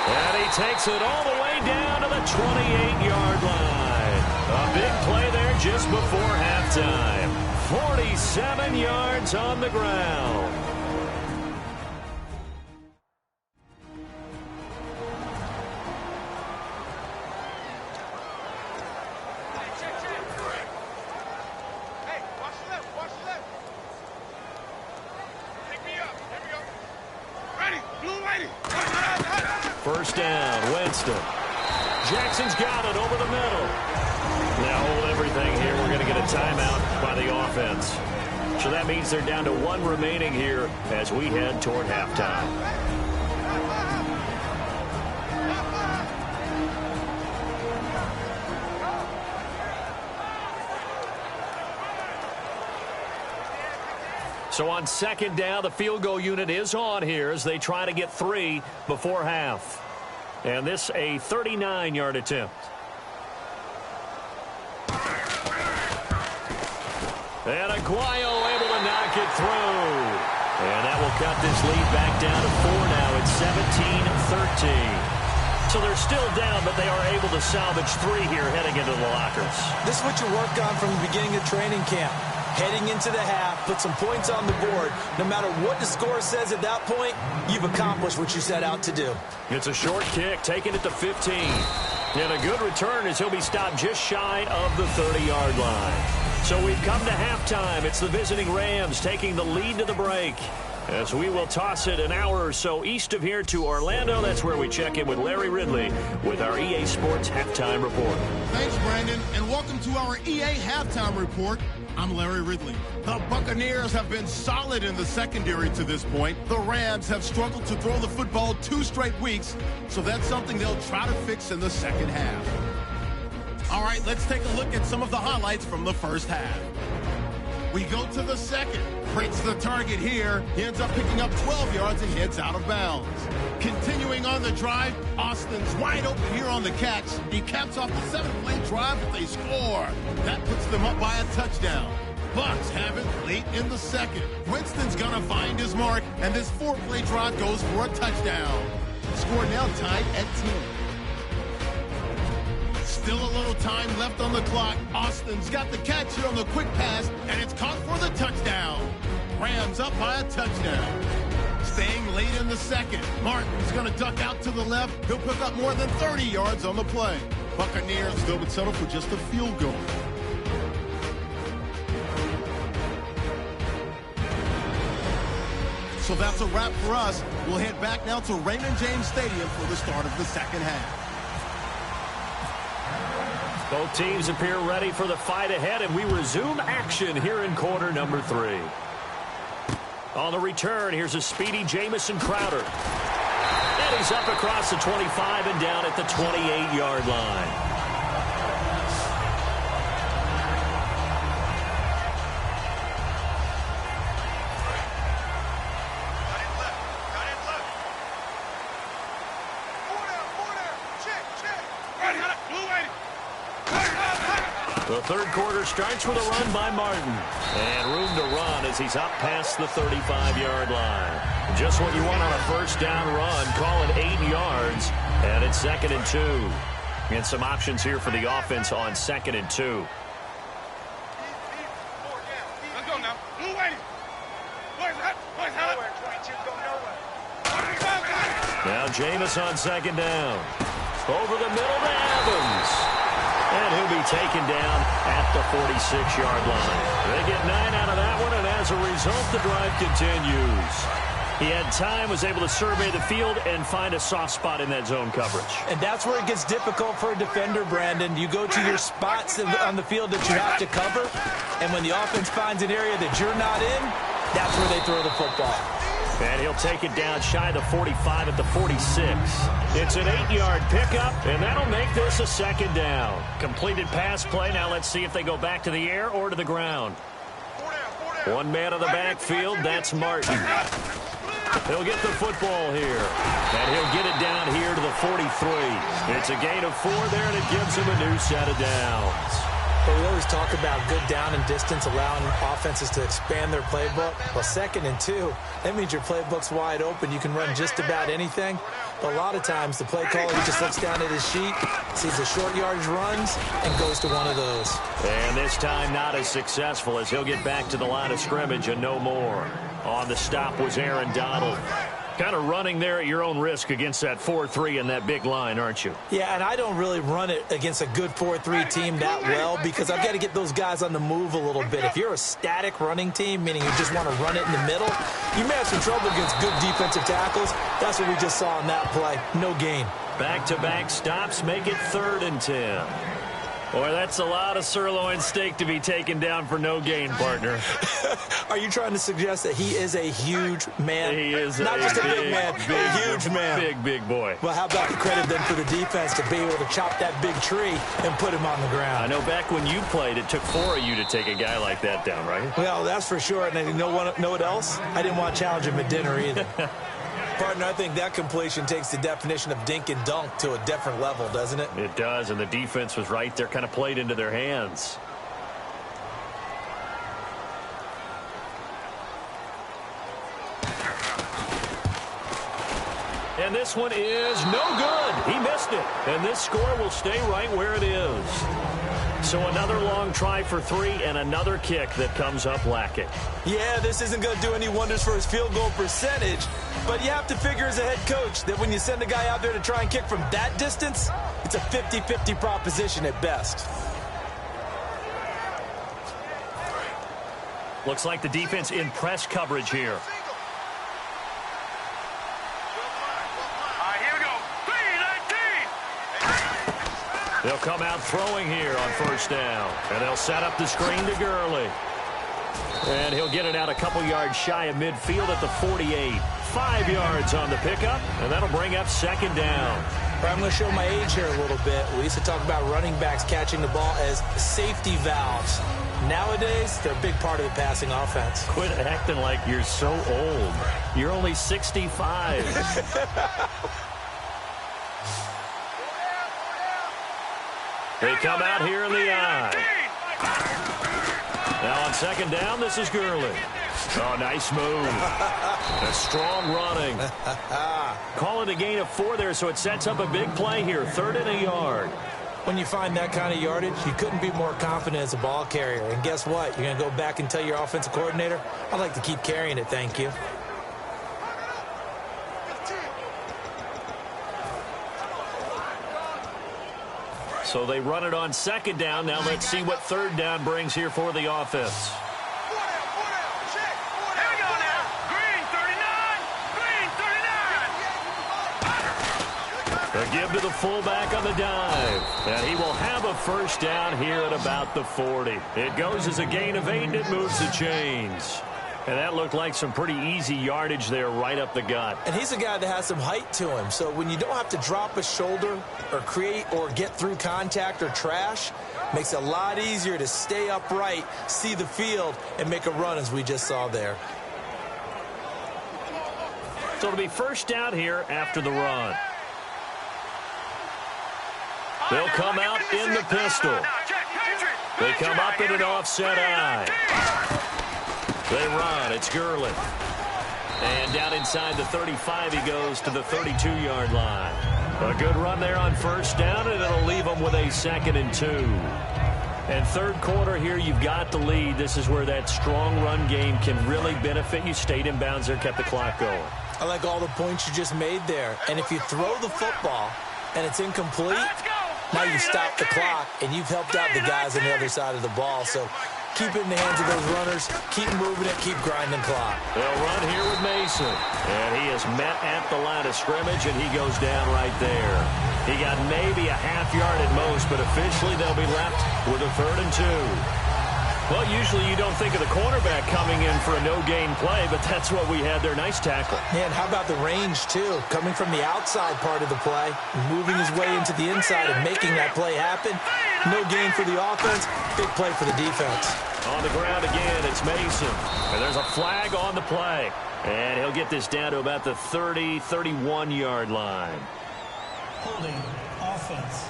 And he takes it all the way down to the 28-yard line. A big play there just before halftime. 47 yards on the ground. First down, Winston. Jackson's got it over the middle. Now hold everything here. We're going to get a timeout by the offense. So that means they're down to 1 remaining here as we head toward halftime. So on second down, the field goal unit is on here as they try to get 3 before half. And this a 39-yard attempt. And Aguayo able to knock it through. And that will cut this lead back down to 4 now. It's 17-13. So they're still down, but they are able to salvage 3 here heading into the lockers. This is what you work on from the beginning of training camp. Heading into the half, put some points on the board. No matter what the score says at that point, you've accomplished what you set out to do. It's a short kick, taking it to 15. And a good return as he'll be stopped just shy of the 30-yard line. So we've come to halftime. It's the visiting Rams taking the lead to the break. As we will toss it an hour or so east of here to Orlando. That's where we check in with Larry Ridley with our EA Sports Halftime Report. Thanks, Brandon, and welcome to our EA Halftime Report. I'm Larry Ridley. The Buccaneers have been solid in the secondary to this point. The Rams have struggled to throw the football 2 straight weeks, so that's something they'll try to fix in the second half. All right, let's take a look at some of the highlights from the first half. We go to the second. Prints the target here. He ends up picking up 12 yards and heads out of bounds. Continuing on the drive, Austin's wide open here on the catch. He caps off the 7-play drive with a score. That puts them up by a touchdown. Bucs have it late in the second. Winston's gonna find his mark, and this 4-play drive goes for a touchdown. Score now tied at 10. Still a little time left on the clock. Austin's got the catch here on the quick pass, and it's caught for the touchdown. Rams up by a touchdown. Staying late in the second, Martin's going to duck out to the left. He'll pick up more than 30 yards on the play. Buccaneers still would settle for just a field goal. So that's a wrap for us. We'll head back now to Raymond James Stadium for the start of the second half. Both teams appear ready for the fight ahead, and we resume action here in quarter number 3. On the return, here's a speedy Jamison Crowder. And he's up across the 25 and down at the 28-yard line. The third quarter starts with a run by Martin. And room to run as he's up past the 35-yard line. Just what you want on a first down run. Call it 8 yards. And it's 2nd and 2. And some options here for the offense on 2nd and 2. Let's go now. Blue waiting. Now Jameis on 2nd down. Over the middle to Evans. And he'll be taken down at the 46-yard line. They get 9 out of that one, and as a result, the drive continues. He had time, was able to survey the field and find a soft spot in that zone coverage. And that's where it gets difficult for a defender, Brandon. You go to your spots on the field that you have to cover, and when the offense finds an area that you're not in, that's where they throw the football. And he'll take it down shy of the 45 at the 46. It's an 8-yard pickup, and that'll make this a 2nd down. Completed pass play. Now let's see if they go back to the air or to the ground. One man on the backfield. That's Martin. He'll get the football here. And he'll get it down here to the 43. It's a gain of 4 there, and it gives him a new set of downs. But we always talk about good down and distance, allowing offenses to expand their playbook. Well, 2nd and 2, that means your playbook's wide open. You can run just about anything. But a lot of times, the play caller, he just looks down at his sheet, sees the short yardage runs, and goes to one of those. And this time, not as successful as he'll get back to the line of scrimmage and no more. On the stop was Aaron Donald. Kind of running there at your own risk against that 4-3 and that big line, aren't you? Yeah, and I don't really run it against a good 4-3 team that well because I've got to get those guys on the move a little bit. If you're a static running team, meaning you just want to run it in the middle, you may have some trouble against good defensive tackles. That's what we just saw on that play. No gain. Back-to-back stops make it 3rd and 10. Boy, that's a lot of sirloin steak to be taken down for no gain, partner. Are you trying to suggest that he is a huge man? He is not just a big man, a huge man. Big boy. Well, how about the credit then for the defense to be able to chop that big tree and put him on the ground? I know back when you played, it took 4 of you to take a guy like that down, right? Well, that's for sure. And you know what else? I didn't want to challenge him at dinner either. Partner, I think that completion takes the definition of dink and dunk to a different level, doesn't it? It does, and the defense was right there, kind of played into their hands. And this one is no good. He missed it. And this score will stay right where it is. So another long try for 3 and another kick that comes up lacking. Yeah, this isn't going to do any wonders for his field goal percentage, but you have to figure as a head coach that when you send a guy out there to try and kick from that distance, it's a 50-50 proposition at best. Looks like the defense in press coverage here. They'll come out throwing here on first down. And they'll set up the screen to Gurley. And he'll get it out a couple yards shy of midfield at the 48. 5 yards on the pickup, and that'll bring up second down. I'm going to show my age here a little bit. We used to talk about running backs catching the ball as safety valves. Nowadays, they're a big part of the passing offense. Quit acting like you're so old. You're only 65. They come out here in the eye. Now on second down, this is Gurley. Oh, nice move. A strong running. Call it a gain of 4 there, so it sets up a big play here. 3rd and a yard. When you find that kind of yardage, you couldn't be more confident as a ball carrier. And guess what? You're going to go back and tell your offensive coordinator, I'd like to keep carrying it, thank you. So they run it on second down. Now let's see what third down brings here for the offense. Here we go now. Green 39. Green 39. A give to the fullback on the dive. And he will have a first down here at about the 40. It goes as a gain of 8, and it moves the chains. And that looked like some pretty easy yardage there right up the gut. And he's a guy that has some height to him. So when you don't have to drop a shoulder or create or get through contact or trash, makes it a lot easier to stay upright, see the field, and make a run as we just saw there. So it'll be first down here after the run. They'll come out in the pistol. They come up in an offset eye. They run. It's Gurley. And down inside the 35, he goes to the 32-yard line. A good run there on first down, and it'll leave them with a 2nd and 2. And third quarter here, you've got the lead. This is where that strong run game can really benefit you. Stayed in bounds there, kept the clock going. I like all the points you just made there. And if you throw the football and it's incomplete, now you stop the clock, and you've helped out the guys on the other side of the ball. So keep it in the hands of those runners. Keep moving it. Keep grinding clock. They'll run here with Mason. And he is met at the line of scrimmage, and he goes down right there. He got maybe a half yard at most, but officially they'll be left with a 3rd and 2. Well, usually you don't think of the cornerback coming in for a no-gain play, but that's what we had there. Nice tackle. Man, how about the range, too? Coming from the outside part of the play, moving his way into the inside and making that play happen. No gain for the offense, big play for the defense. On the ground again, it's Mason. And there's a flag on the play. And he'll get this down to about the 30, 31-yard line. Holding offense.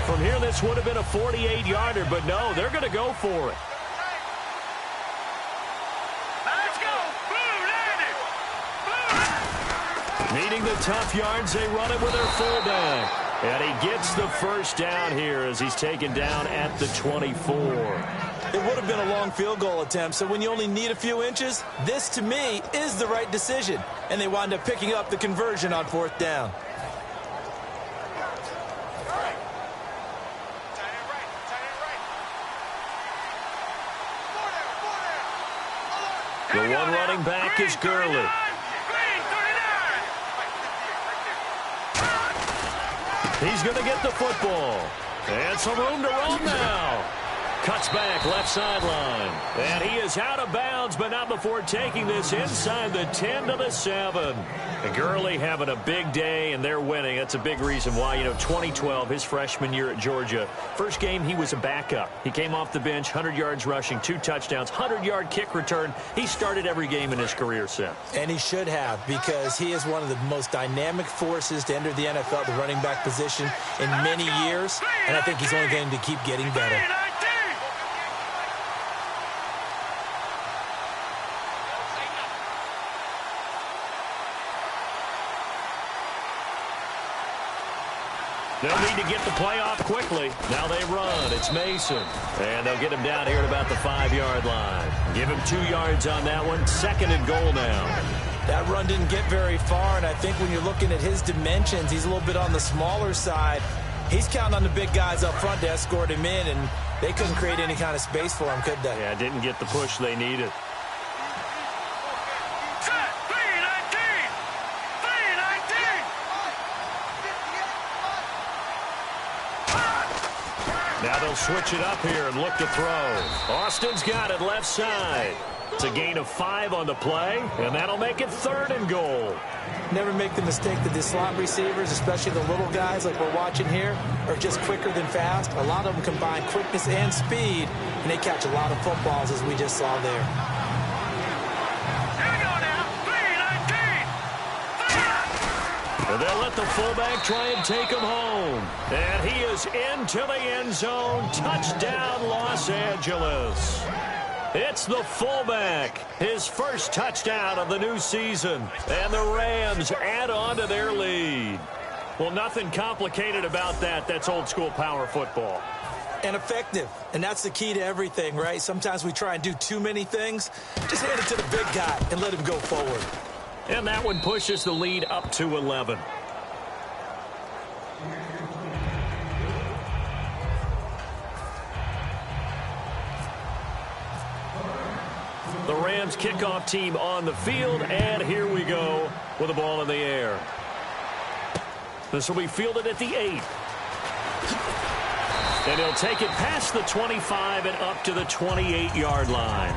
From here, this would have been a 48-yarder, but no, they're going to go for it. Let's go. Boom, Needing the tough yards, they run it with their fullback. And he gets the first down here as he's taken down at the 24. It would have been a long field goal attempt, so when you only need a few inches, this, to me, is the right decision. And they wind up picking up the conversion on 4th down. The one running back is Gurley. He's going to get the football. And some room to run now. Cuts back left sideline. And he is out of bounds, but not before taking this inside the 10 to the 7. And Gurley having a big day, and they're winning. That's a big reason why. 2012, his freshman year at Georgia, first game he was a backup. He came off the bench, 100 yards rushing, 2 touchdowns, 100-yard kick return. He started every game in his career since. And he should have, because he is one of the most dynamic forces to enter the NFL, the running back position, in many years. And I think he's only going to keep getting better. They'll need to get the play off quickly. Now they run. It's Mason. And they'll get him down here at about the 5-yard line. Give him 2 yards on that one. 2nd and goal now. That run didn't get very far, and I think when you're looking at his dimensions, he's a little bit on the smaller side. He's counting on the big guys up front to escort him in, and they couldn't create any kind of space for him, could they? Yeah, didn't get the push they needed. Now they'll switch it up here and look to throw. Austin's got it left side. It's a gain of 5 on the play, and that'll make it 3rd and goal. Never make the mistake that the slot receivers, especially the little guys like we're watching here, are just quicker than fast. A lot of them combine quickness and speed, and they catch a lot of footballs, as we just saw there. And they'll let the fullback try and take him home. And he is into the end zone. Touchdown, Los Angeles. It's the fullback. His first touchdown of the new season. And the Rams add on to their lead. Well, nothing complicated about that. That's old-school power football. And effective. And that's the key to everything, right? Sometimes we try and do too many things. Just hand it to the big guy and let him go forward. And that one pushes the lead up to 11. The Rams kickoff team on the field, and here we go with the ball in the air. This will be fielded at the 8. And he'll take it past the 25 and up to the 28-yard line.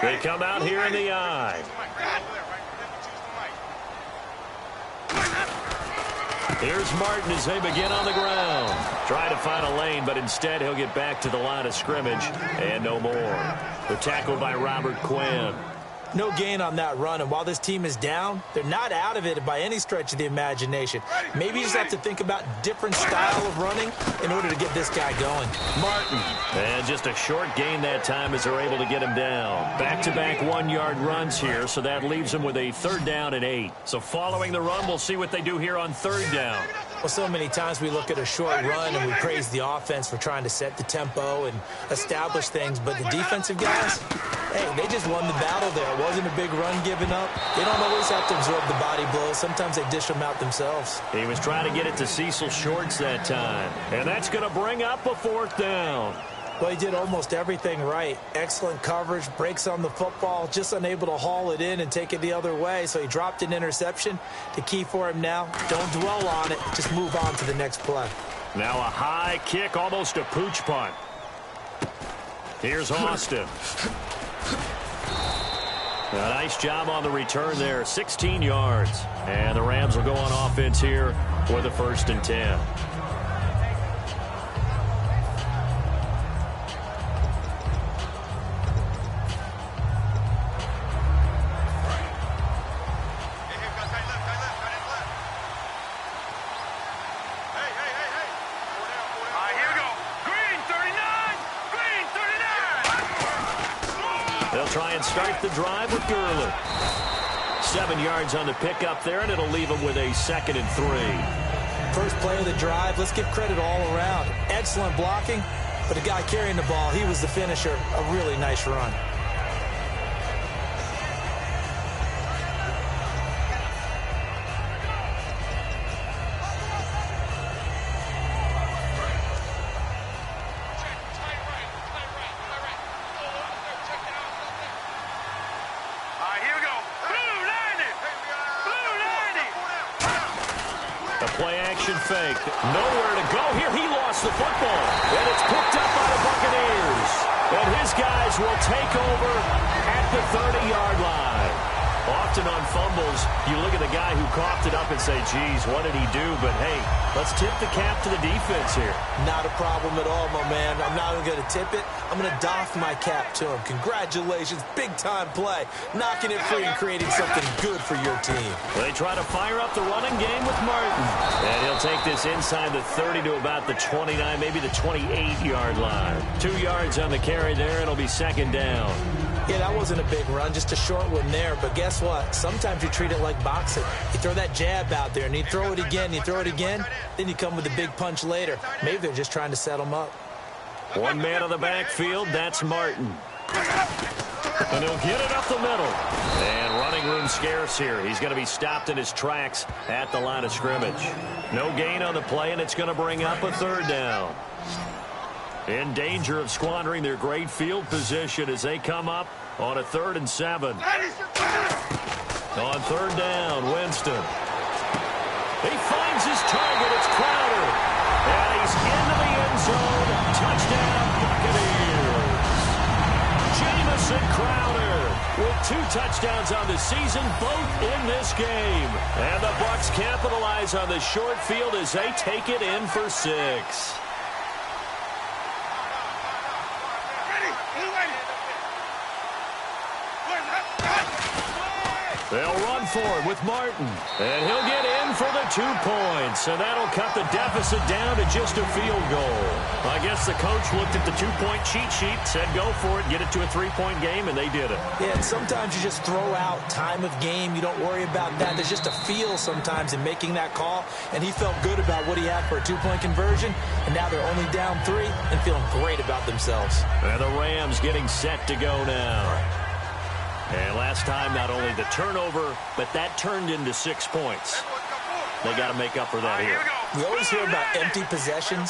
They come out here in the eye. Here's Martin as they begin on the ground. Try to find a lane, but instead he'll get back to the line of scrimmage and no more. They're tackled by Robert Quinn. No gain on that run, and while this team is down, they're not out of it by any stretch of the imagination. Maybe you just have to think about different style of running in order to get this guy going. Martin. And just a short gain that time as they're able to get him down. Back-to-back 1-yard runs here, so that leaves them with a 3rd down and 8. So following the run, we'll see what they do here on 3rd down. Well, so many times we look at a short run and we praise the offense for trying to set the tempo and establish things, but the defensive guys, hey, they just won the battle there. It wasn't a big run given up. They don't always have to absorb the body blows. Sometimes they dish them out themselves. He was trying to get it to Cecil Shorts that time, and that's going to bring up a 4th down. Well, he did almost everything right. Excellent coverage, breaks on the football, just unable to haul it in and take it the other way. So he dropped an interception. The key for him now, don't dwell on it. Just move on to the next play. Now a high kick, almost a pooch punt. Here's Austin. A nice job on the return there, 16 yards. And the Rams will go on offense here for the 1st and 10. They'll try and start the drive with Gurley. 7 yards on the pickup there, and it'll leave them with a 2nd and 3. First play of the drive, let's give credit all around. Excellent blocking, but the guy carrying the ball, he was the finisher. A really nice run. fake. Nowhere to go here. He lost the football. And it's picked up by the Buccaneers. And his guys will take over at the 30-yard line. Often on fumbles, you look at the guy who coughed it up and say, geez, what did he do? But, hey, let's tip the cap to the defense here. Not a problem at all, my man. I'm not even going to tip it. I'm going to doff my cap to him. Congratulations. Big-time play. Knocking it free and creating something good for your team. They try to fire up the running game with Martin. And he'll take this inside the 30 to about the 29, maybe the 28-yard line. 2 yards on the carry there, and it'll be second down. Yeah, that wasn't a big run, just a short one there. But guess what? Sometimes you treat it like boxing. You throw that jab out there, and you throw it again, then you come with a big punch later. Maybe they're just trying to set him up. One man on the backfield, that's Martin. And he'll get it up the middle. And running room scarce here. He's going to be stopped in his tracks at the line of scrimmage. No gain on the play, and it's going to bring up a third down. In danger of squandering their great field position as they come up on a 3rd and 7. On third down, Winston. He finds his target. It's Crowder. And he's into the end zone. Touchdown, Buccaneers. Jamison Crowder with 2 touchdowns on the season, both in this game. And the Bucs capitalize on the short field as they take it in for 6. They'll run for it with Martin. And he'll get in for the 2 points. And that'll cut the deficit down to just a field goal. I guess the coach looked at the 2-point cheat sheet, said go for it, get it to a 3-point game, and they did it. Yeah, and sometimes you just throw out time of game. You don't worry about that. There's just a feel sometimes in making that call. And he felt good about what he had for a 2-point conversion. And now they're only down 3 and feeling great about themselves. And the Rams getting set to go now. And last time, not only the turnover, but that turned into 6 points. They got to make up for that here. We always hear about empty possessions,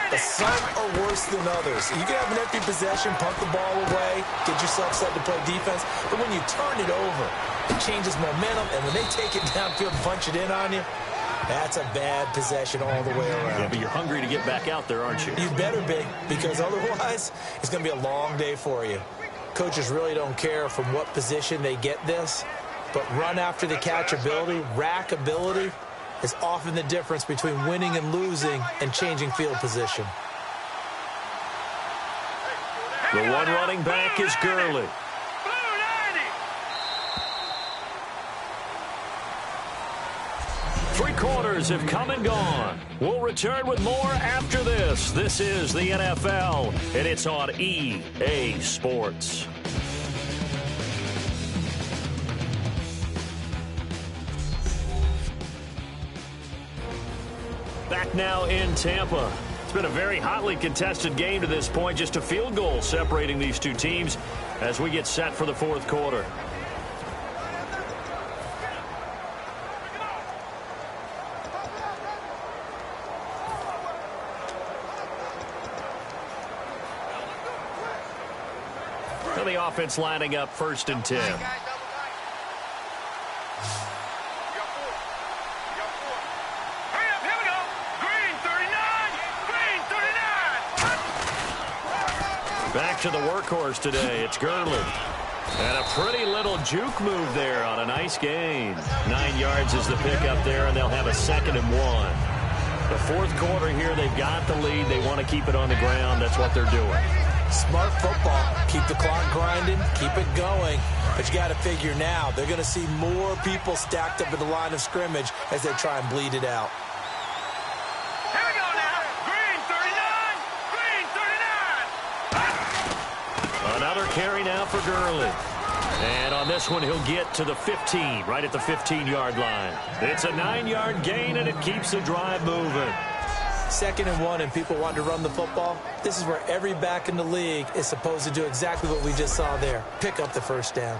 but some are worse than others. You can have an empty possession, punt the ball away, get yourself set to play defense, but when you turn it over, it changes momentum, and when they take it downfield and punch it in on you, that's a bad possession all the way around. Yeah, but you're hungry to get back out there, aren't you? You better be, because otherwise, it's going to be a long day for you. Coaches really don't care from what position they get this, but run after the catch ability, rack ability, is often the difference between winning and losing and changing field position. The one running back is Gurley. Three quarters have come and gone. We'll return with more after this. This is the NFL, and it's on EA Sports. Back now in Tampa. It's been a very hotly contested game to this point. Just a field goal separating these two teams as we get set for the fourth quarter. So the offense lining up 1st and 10. Here we go. Green 39. Green 39. Back to the workhorse today. It's Gurley. And a pretty little juke move there on a nice gain. 9 yards is the pickup there, and they'll have a 2nd and 1. The fourth quarter here, they've got the lead. They want to keep it on the ground. That's what they're doing. Smart football. Keep the clock grinding. Keep it going. But you got to figure now, they're going to see more people stacked up at the line of scrimmage as they try and bleed it out. Here we go now. Green 39. Green 39. Another carry now for Gurley. And on this one, he'll get to the 15, right at the 15-yard line. It's a 9-yard gain, and it keeps the drive moving. 2nd and 1, and people want to run the football. This is where every back in the league is supposed to do exactly what we just saw there. Pick up the first down.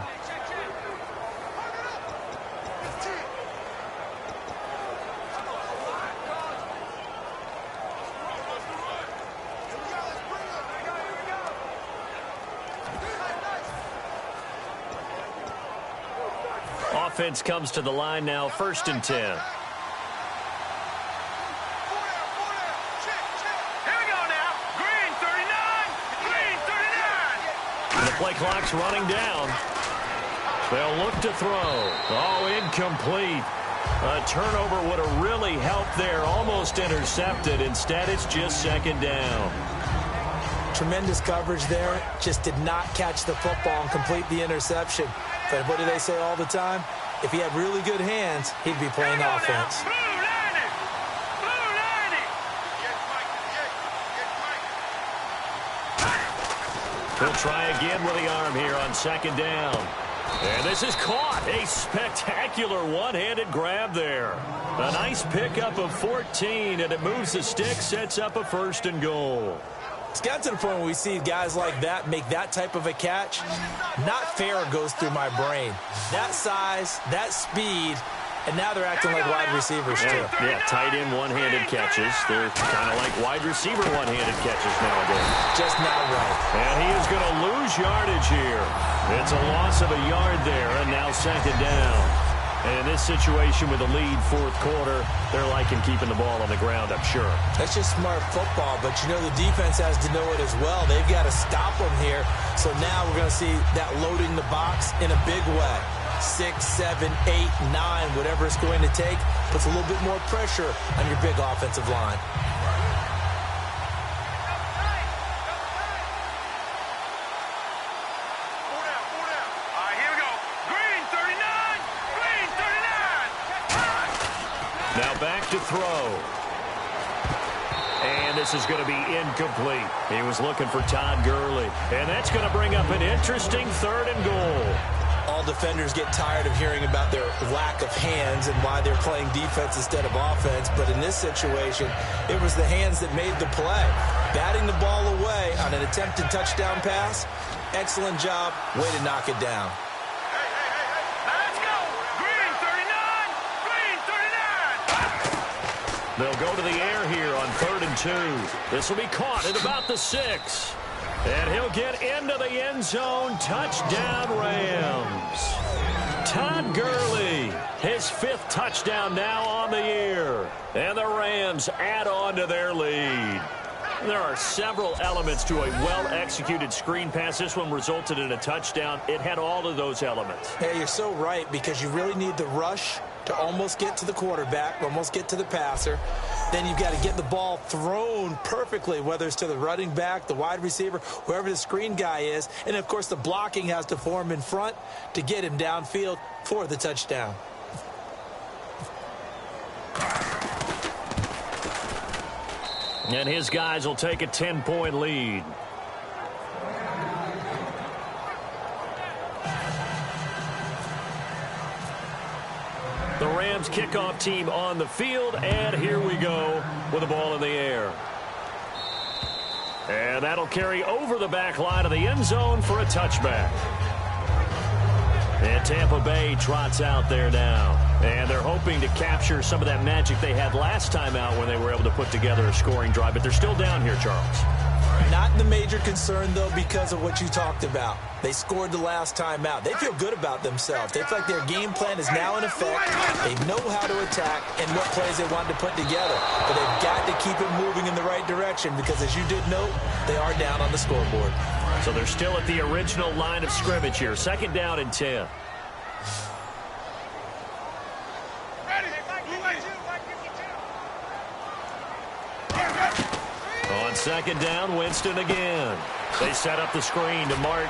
Offense comes to the line now, 1st and 10. Play clock's running down. They'll look to throw. Oh, incomplete. A turnover would have really helped there. Almost intercepted. Instead, it's just second down. Tremendous coverage there. Just did not catch the football and complete the interception. But what do they say all the time? If he had really good hands, he'd be playing offense. He'll try again with the arm here on second down. And this is caught. A spectacular one-handed grab there. A nice pickup of 14, and it moves the stick, sets up a 1st and goal. It's got to the point where we see guys like that make that type of a catch. Not fair goes through my brain. That size, that speed, and now they're acting like wide receivers too. Yeah, tight end one-handed catches. They're kind of like wide receiver one-handed catches nowadays. Just not right. And he is going to lose yardage here. It's a loss of a yard there, and now second down. And in this situation with the lead, 4th quarter, they're liking keeping the ball on the ground, I'm sure. That's just smart football, but you know the defense has to know it as well. They've got to stop them here. So now we're going to see that loading the box in a big way. 6, 7, 8, 9, whatever it's going to take, puts a little bit more pressure on your big offensive line. Now back to throw. And this is going to be incomplete. He was looking for Todd Gurley. And that's going to bring up an interesting 3rd and goal. All defenders get tired of hearing about their lack of hands and why they're playing defense instead of offense. But in this situation, it was the hands that made the play. Batting the ball away on an attempted touchdown pass. Excellent job. Way to knock it down. They'll go to the air here on 3rd and 2. This will be caught at about the 6. And he'll get into the end zone. Touchdown, Rams. Todd Gurley, his 5th touchdown now on the year. And the Rams add on to their lead. There are several elements to a well-executed screen pass. This one resulted in a touchdown. It had all of those elements. Yeah, you're so right, because you really need the rush to almost get to the quarterback, almost get to the passer. Then you've got to get the ball thrown perfectly, whether it's to the running back, the wide receiver, whoever the screen guy is. And, of course, the blocking has to form in front to get him downfield for the touchdown. And his guys will take a 10-point lead. The Rams kickoff team on the field, and here we go with the ball in the air. And that'll carry over the back line of the end zone for a touchback. And Tampa Bay trots out there now. And they're hoping to capture some of that magic they had last time out when they were able to put together a scoring drive. But they're still down here, Charles. Not the major concern, though, because of what you talked about. They scored the last time out. They feel good about themselves. They feel like their game plan is now in effect. They know how to attack and what plays they want to put together. But they've got to keep it moving in the right direction because, as you did note, they are down on the scoreboard. So they're still at the original line of scrimmage here. 2nd down and 10. On 2nd down, Winston again. They set up the screen to Martin,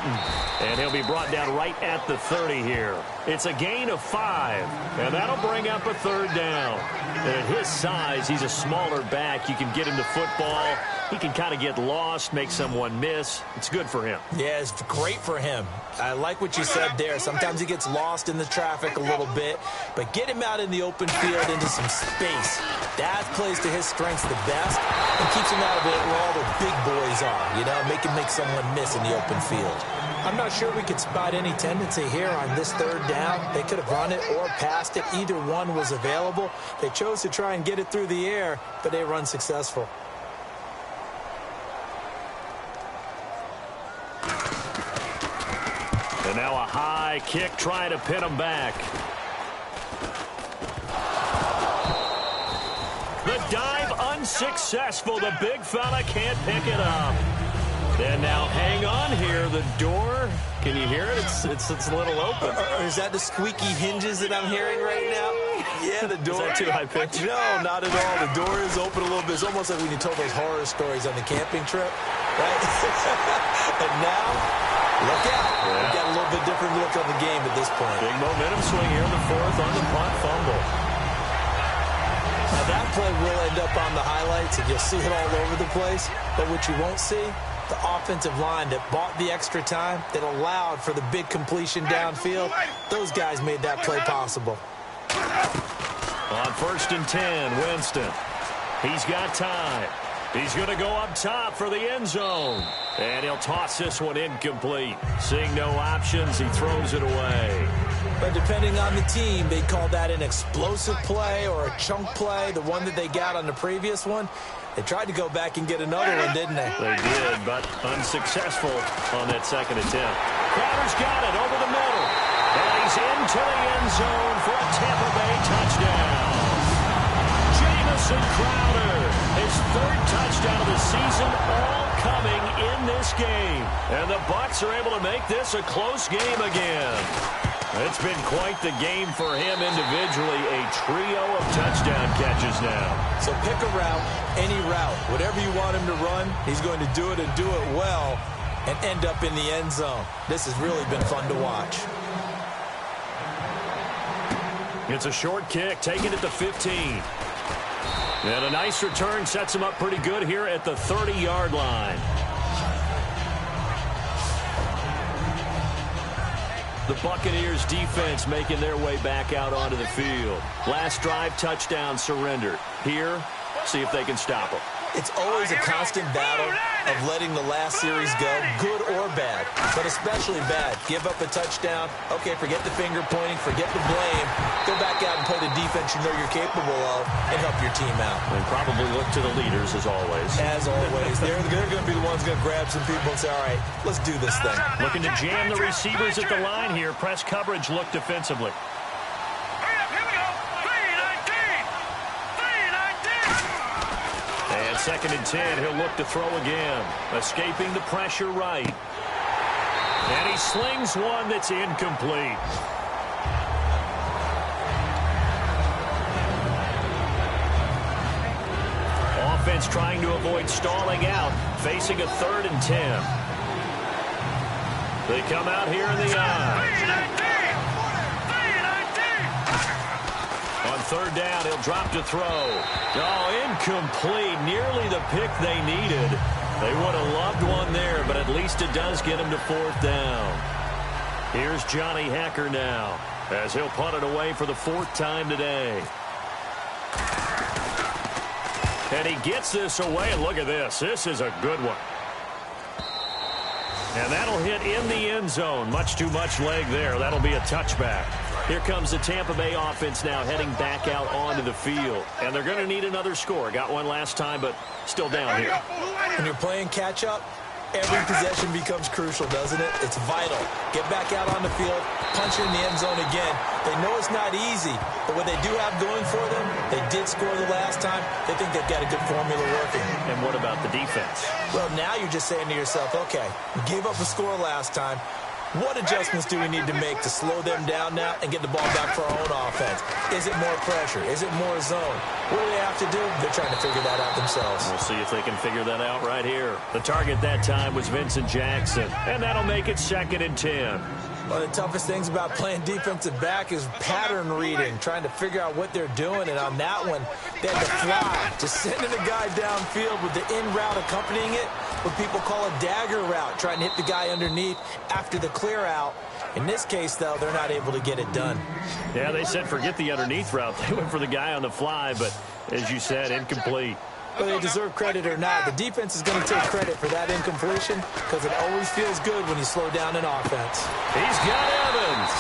and he'll be brought down right at the 30 here. It's a gain of 5, and that'll bring up a 3rd down. And at his size, he's a smaller back. You can get him to football. He can kind of get lost, make someone miss. It's good for him. Yeah, it's great for him. I like what you said there. Sometimes he gets lost in the traffic a little bit, but get him out in the open field into some space. That plays to his strengths the best and keeps him out of it where all the big boys are, you know, make him make someone miss in the open field. I'm not sure we could spot any tendency here on this 3rd down. They could have run it or passed it. Either one was available. They chose to try and get it through the air, but they were unsuccessful. And now a high kick trying to pin him back. The dive unsuccessful. The big fella can't pick it up. And now hang on here. The door, can you hear it? It's a little open. Or is that the squeaky hinges that I'm hearing right now? Yeah, the door. Is that too high pitched? No, not at all. The door is open a little bit. It's almost like when you told those horror stories on the camping trip, right? And now, look out. Yeah. We've got a little bit different look on the game at this point. Big momentum swing here in the fourth on the punt fumble. Now that play will end up on the highlights, and you'll see it all over the place. But what you won't see, the offensive line that bought the extra time, that allowed for the big completion downfield, those guys made that play possible. On 1st and 10, Winston. He's got time. He's going to go up top for the end zone. And he'll toss this one incomplete. Seeing no options, he throws it away. But depending on the team, they call that an explosive play or a chunk play, the one that they got on the previous one. They tried to go back and get another one, didn't they? They did, but unsuccessful on that second attempt. Crowder's got it over the middle. And he's into the end zone for a Tampa Bay touchdown. Jamison Crowder, his 3rd touchdown of the season, all coming in this game. And the Bucs are able to make this a close game again. It's been quite the game for him individually, a trio of touchdown catches now. So pick a route, any route, whatever you want him to run, he's going to do it and do it well and end up in the end zone. This has really been fun to watch. It's a short kick, taken at the 15. And a nice return sets him up pretty good here at the 30-yard line. The Buccaneers defense making their way back out onto the field. Last drive, touchdown surrendered. Here, see if they can stop them. It's always a constant battle of letting the last series go, good or bad, but especially bad. Give up a touchdown. Okay, forget the finger pointing, forget the blame. Go back out and play the defense you know you're capable of and help your team out. And probably look to the leaders as always. As always. They're going to be the ones going to grab some people and say, all right, let's do this thing. Looking to jam the receivers at the line here. Press coverage look defensively. And 2nd and 10, he'll look to throw again. Escaping the pressure right. And he slings one that's incomplete. Offense trying to avoid stalling out, facing a 3rd and 10. They come out here in the eye. On 3rd down, he'll drop to throw. Oh, incomplete. Nearly the pick they needed. They would have loved one there, but at least it does get him to 4th down. Here's Johnny Hacker now, as he'll punt it away for the 4th time today. And he gets this away, and look at this. This is a good one. And that'll hit in the end zone. Much too much leg there. That'll be a touchback. Here comes the Tampa Bay offense now heading back out onto the field. And they're going to need another score. Got one last time, but still down here. When you're playing catch-up, every possession becomes crucial, doesn't it? It's vital. Get back out on the field, punch in the end zone again. They know it's not easy, but what they do have going for them, they did score the last time. They think they've got a good formula working. And what about the defense? Well, now you're just saying to yourself, okay, we gave up a score last time. What adjustments do we need to make to slow them down now and get the ball back for our own offense? Is it more pressure? Is it more zone? What do they have to do? They're trying to figure that out themselves. We'll see if they can figure that out right here. The target that time was Vincent Jackson, and that'll make it 2nd and 10. One of the toughest things about playing defensive back is pattern reading, trying to figure out what they're doing. And on that one, they had to fly, just sending a guy downfield with the in route accompanying it, what people call a dagger route, trying to hit the guy underneath after the clear out. In this case, though, they're not able to get it done. Yeah, they said forget the underneath route. They went for the guy on the fly, but as you said, incomplete. Whether they deserve credit or not, the defense is going to take credit for that incompletion because it always feels good when you slow down an offense. He's got Evans.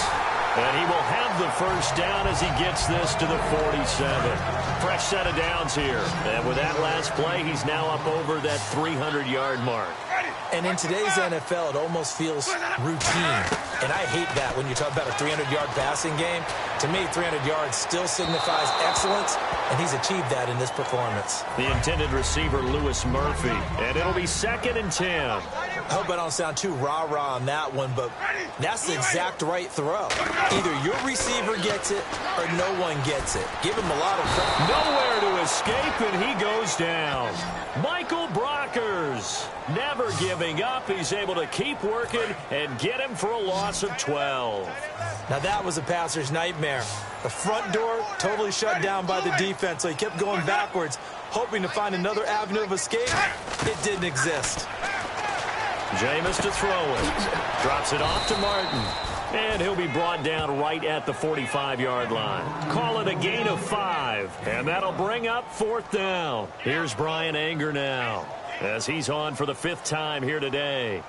And he will have the 1st down as he gets this to the 47. Fresh set of downs here. And with that last play, he's now up over that 300-yard mark. And in today's NFL, it almost feels routine. And I hate that when you talk about a 300-yard passing game. To me, 300 yards still signifies excellence, and he's achieved that in this performance. The intended receiver, Lewis Murphy, and it'll be 2nd and 10. I hope I don't sound too rah-rah on that one, but that's the exact right throw. Either your receiver gets it or no one gets it. Give him a lot of credit. Nowhere to escape, and he goes down. Michael Brockers, never giving up. He's able to keep working and get him for a loss of 12. Now that was a passer's nightmare. The front door totally shut down by the defense, so he kept going backwards, hoping to find another avenue of escape. It didn't exist. Jameis to throw it. Drops it off to Martin. And he'll be brought down right at the 45-yard line. Call it a gain of 5. And that'll bring up 4th down. Here's Brian Anger now, as he's on for the 5th time here today.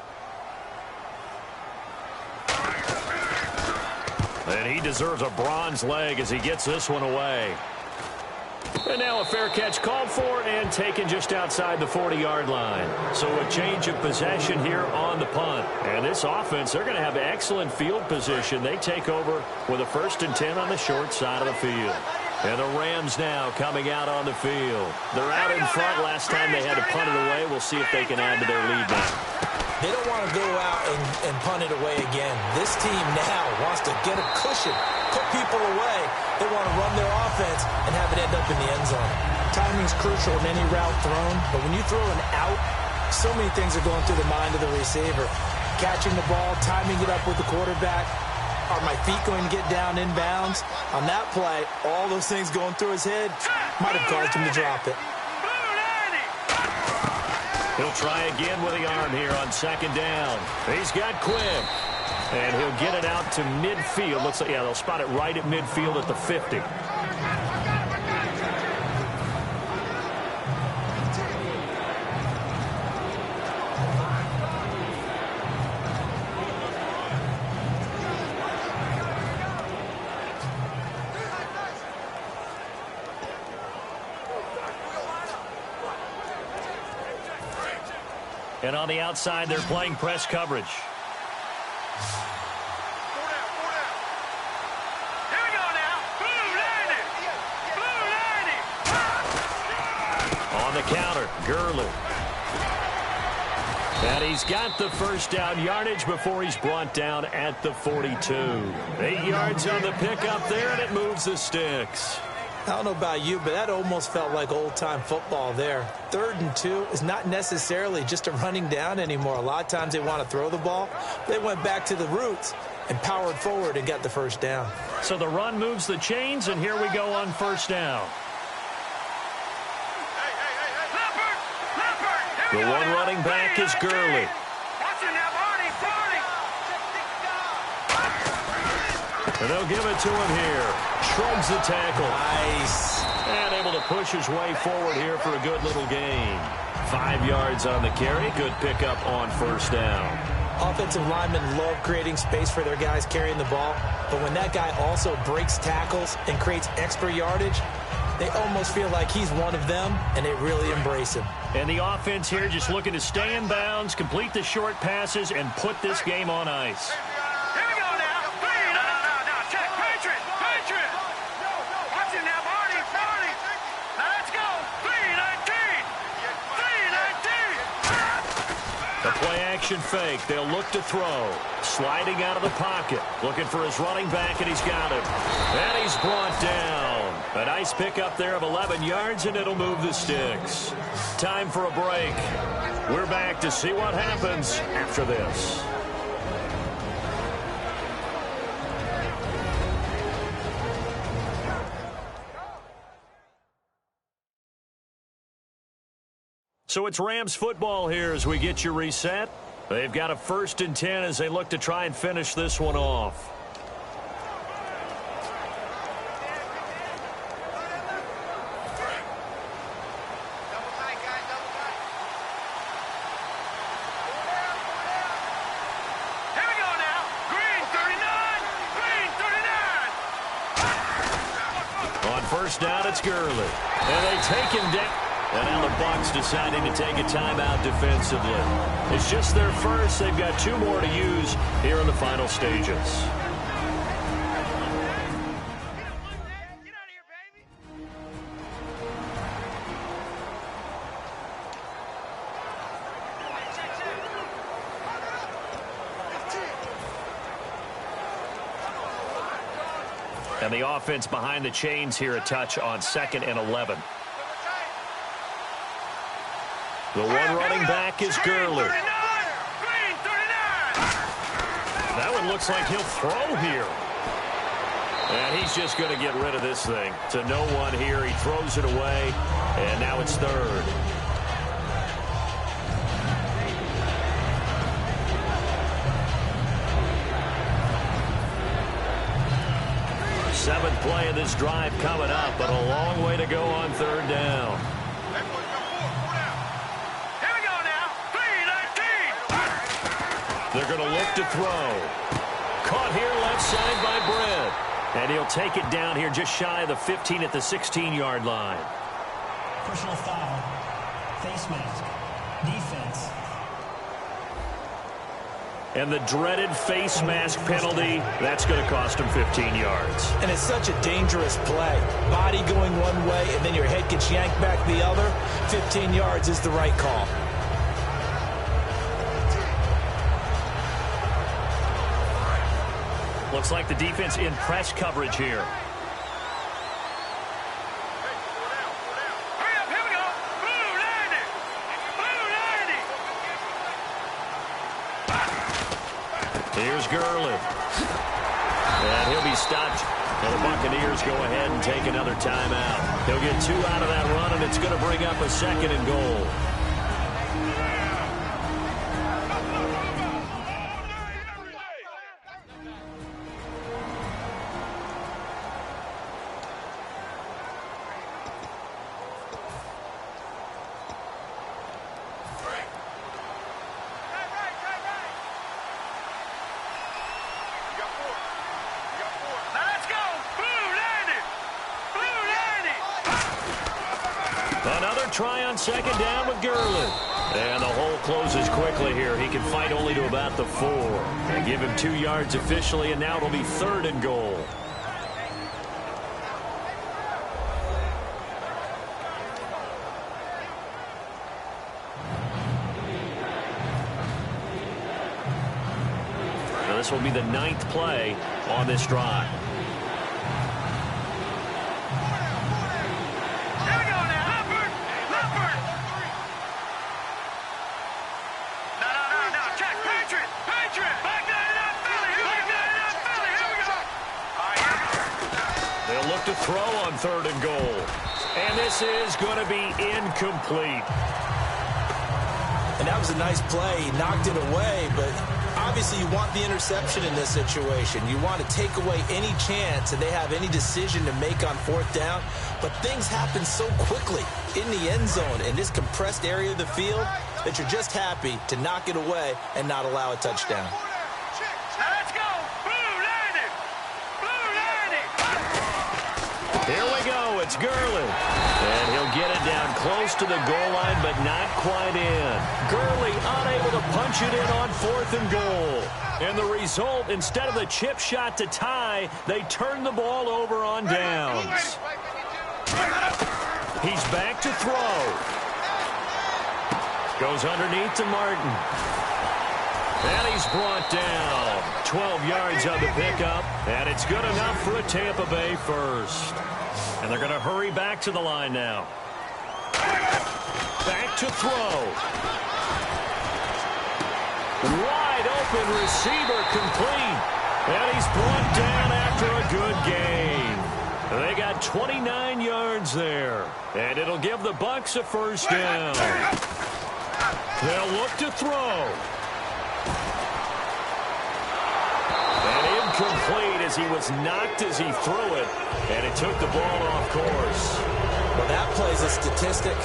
And he deserves a bronze leg as he gets this one away. And now a fair catch called for and taken just outside the 40-yard line. So a change of possession here on the punt. And this offense, they're going to have excellent field position. They take over with a 1st and 10 on the short side of the field. And the Rams now coming out on the field. They're out in front. Last time they had to punt it away. We'll see if they can add to their lead now. They don't want to go out and punt it away again. This team now wants to get a cushion, put people away. They want to run their offense and have it end up in the end zone. Timing's crucial in any route thrown, but when you throw an out, so many things are going through the mind of the receiver. Catching the ball, timing it up with the quarterback. Are my feet going to get down inbounds? On that play, all those things going through his head might have caused him to drop it. He'll try again with the arm here on 2nd down. He's got quick. And he'll get it out to midfield. Looks like, yeah, they'll spot it right at midfield at the 50. And on the outside, they're playing press coverage. Here we go now. Blue lining. On the counter, Gurley. And he's got the 1st down yardage before he's brought down at the 42. 8 yards on the pickup there, and it moves the sticks. I don't know about you, but that almost felt like old-time football there. 3rd and 2 is not necessarily just a running down anymore. A lot of times they want to throw the ball. They went back to the roots and powered forward and got the 1st down. So the run moves the chains, and here we go on 1st down. The one running back is Gurley. And they'll give it to him here. Shrugs the tackle. Nice. And able to push his way forward here for a good little gain. 5 yards on the carry. Good pickup on 1st down. Offensive linemen love creating space for their guys carrying the ball. But when that guy also breaks tackles and creates extra yardage, they almost feel like he's one of them, and they really embrace him. And the offense here just looking to stay in bounds, complete the short passes, and put this game on ice. The play-action fake. They'll look to throw. Sliding out of the pocket. Looking for his running back, and he's got him. And he's brought down. A nice pickup there of 11 yards, and it'll move the sticks. Time for a break. We're back to see what happens after this. So it's Rams football here as we get you reset. They've got a 1st and 10 as they look to try and finish this one off. Here we go now. Green 39. On 1st down, it's Gurley. And they take him down. And now the Bucs deciding to take a timeout defensively. It's just their first. They've got 2 more to use here in the final stages. And the offense behind the chains here, a touch on 2nd and 11. The one running back is Gurley. That one looks like he'll throw here. And he's just going to get rid of this thing. To no one here. He throws it away. And now it's 3rd. Seventh play of this drive coming up, but a long way to go on 3rd down. Here we go now. 3-19. They're going to look to throw. Caught here left side by Brett. And he'll take it down here just shy of the 15 at the 16-yard line. Personal foul. Face mask. Defense. And the dreaded face mask penalty, that's going to cost him 15 yards. And it's such a dangerous play. Body going one way, and then your head gets yanked back the other. 15 yards is the right call. Looks like the defense in press coverage here. Here's Gurley. And he'll be stopped. And the Buccaneers go ahead and take another timeout. He'll get 2 out of that run, and it's going to bring up a 2nd and goal. Another try on 2nd down with Gurley. And the hole closes quickly here. He can fight only to about the 4. And give him 2 yards officially, and now it'll be 3rd and goal. Now this will be the 9th play on this drive. To throw on 3rd and goal. And this is going to be incomplete. And that was a nice play. He knocked it away, but obviously you want the interception in this situation. You want to take away any chance and they have any decision to make on 4th down. But things happen so quickly in the end zone in this compressed area of the field that you're just happy to knock it away and not allow a touchdown. Here we go. It's Gurley. And he'll get it down close to the goal line, but not quite in. Gurley unable to punch it in on 4th and goal. And the result, instead of the chip shot to tie, they turn the ball over on downs. He's back to throw. Goes underneath to Martin. And he's brought down. 12 yards on the pickup. And it's good enough for a Tampa Bay first. And they're going to hurry back to the line now. Back to throw. Wide open receiver complete. And he's brought down after a good gain. They got 29 yards there. And it'll give the Bucs a first down. They'll look to throw. And incomplete as he was knocked as he threw it. And it took the ball off course. Well, that plays a statistic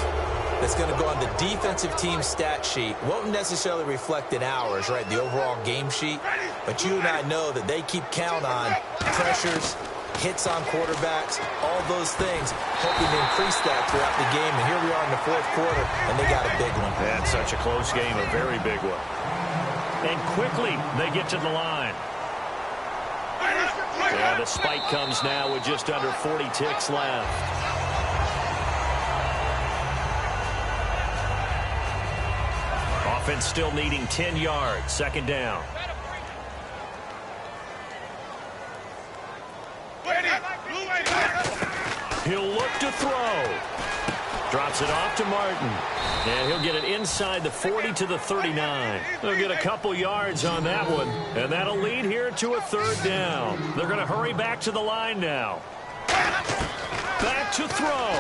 that's going to go on the defensive team stat sheet. Won't necessarily reflect in ours, right, the overall game sheet. But you and I know that they keep count on pressures hits on quarterbacks, all those things, hoping to increase that throughout the game. And here we are in the fourth quarter, and they got a big one. That's such a close game, a very big one. And quickly, they get to the line. And the spike comes now with just under 40 ticks left. Offense still needing 10 yards. Second down. He'll look to throw. Drops it off to Martin. And he'll get it inside the 40 to the 39. They'll get a couple yards on that one. And that'll lead here to a third down. They're going to hurry back to the line now. Back to throw.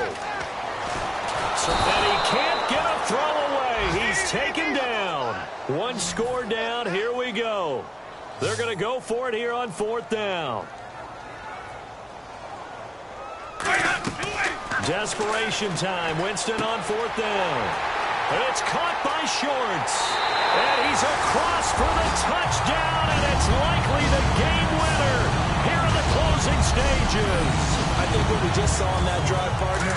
And he can't get a throw away. He's taken down. One score down. Here we go. They're going to go for it here on fourth down. Desperation time. Winston on fourth down. And it's caught by Shorts. And he's across for the touchdown, and it's likely the game winner here in the closing stages. I think what we just saw on that drive, partner,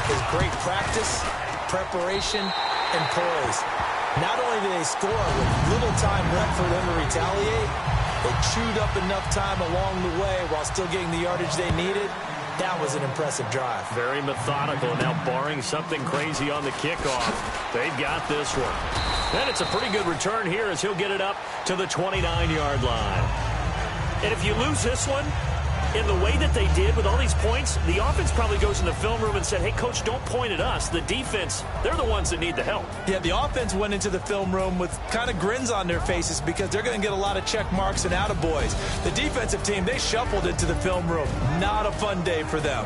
is great practice, preparation, and poise. Not only did they score with little time left for them to retaliate, they chewed up enough time along the way while still getting the yardage they needed. That was an impressive drive. Very methodical. Now, barring something crazy on the kickoff, they've got this one. And it's a pretty good return here as he'll get it up to the 29-yard line. And if you lose this one, in the way that they did with all these points, the offense probably goes in the film room and said, hey, coach, don't point at us. The defense, they're the ones that need the help. Yeah, the offense went into the film room with kind of grins on their faces because they're going to get a lot of check marks and attaboys. The defensive team, they shuffled into the film room. Not a fun day for them.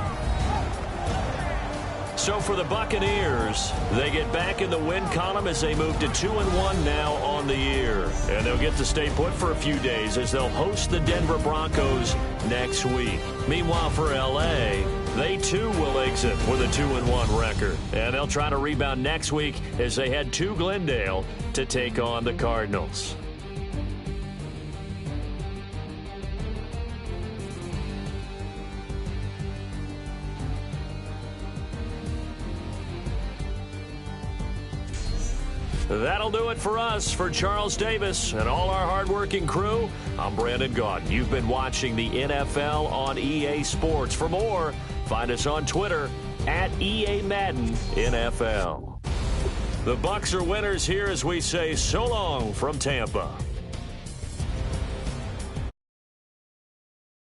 So for the Buccaneers, they get back in the win column as they move to 2-1 now on the year. And they'll get to stay put for a few days as they'll host the Denver Broncos next week. Meanwhile, for L.A., they too will exit with a 2-1 record. And they'll try to rebound next week as they head to Glendale to take on the Cardinals. That'll do it for us. For Charles Davis and all our hardworking crew, I'm Brandon Gaudin. You've been watching the NFL on EA Sports. For more, find us on Twitter at EA Madden NFL. The Bucs are winners here as we say so long from Tampa.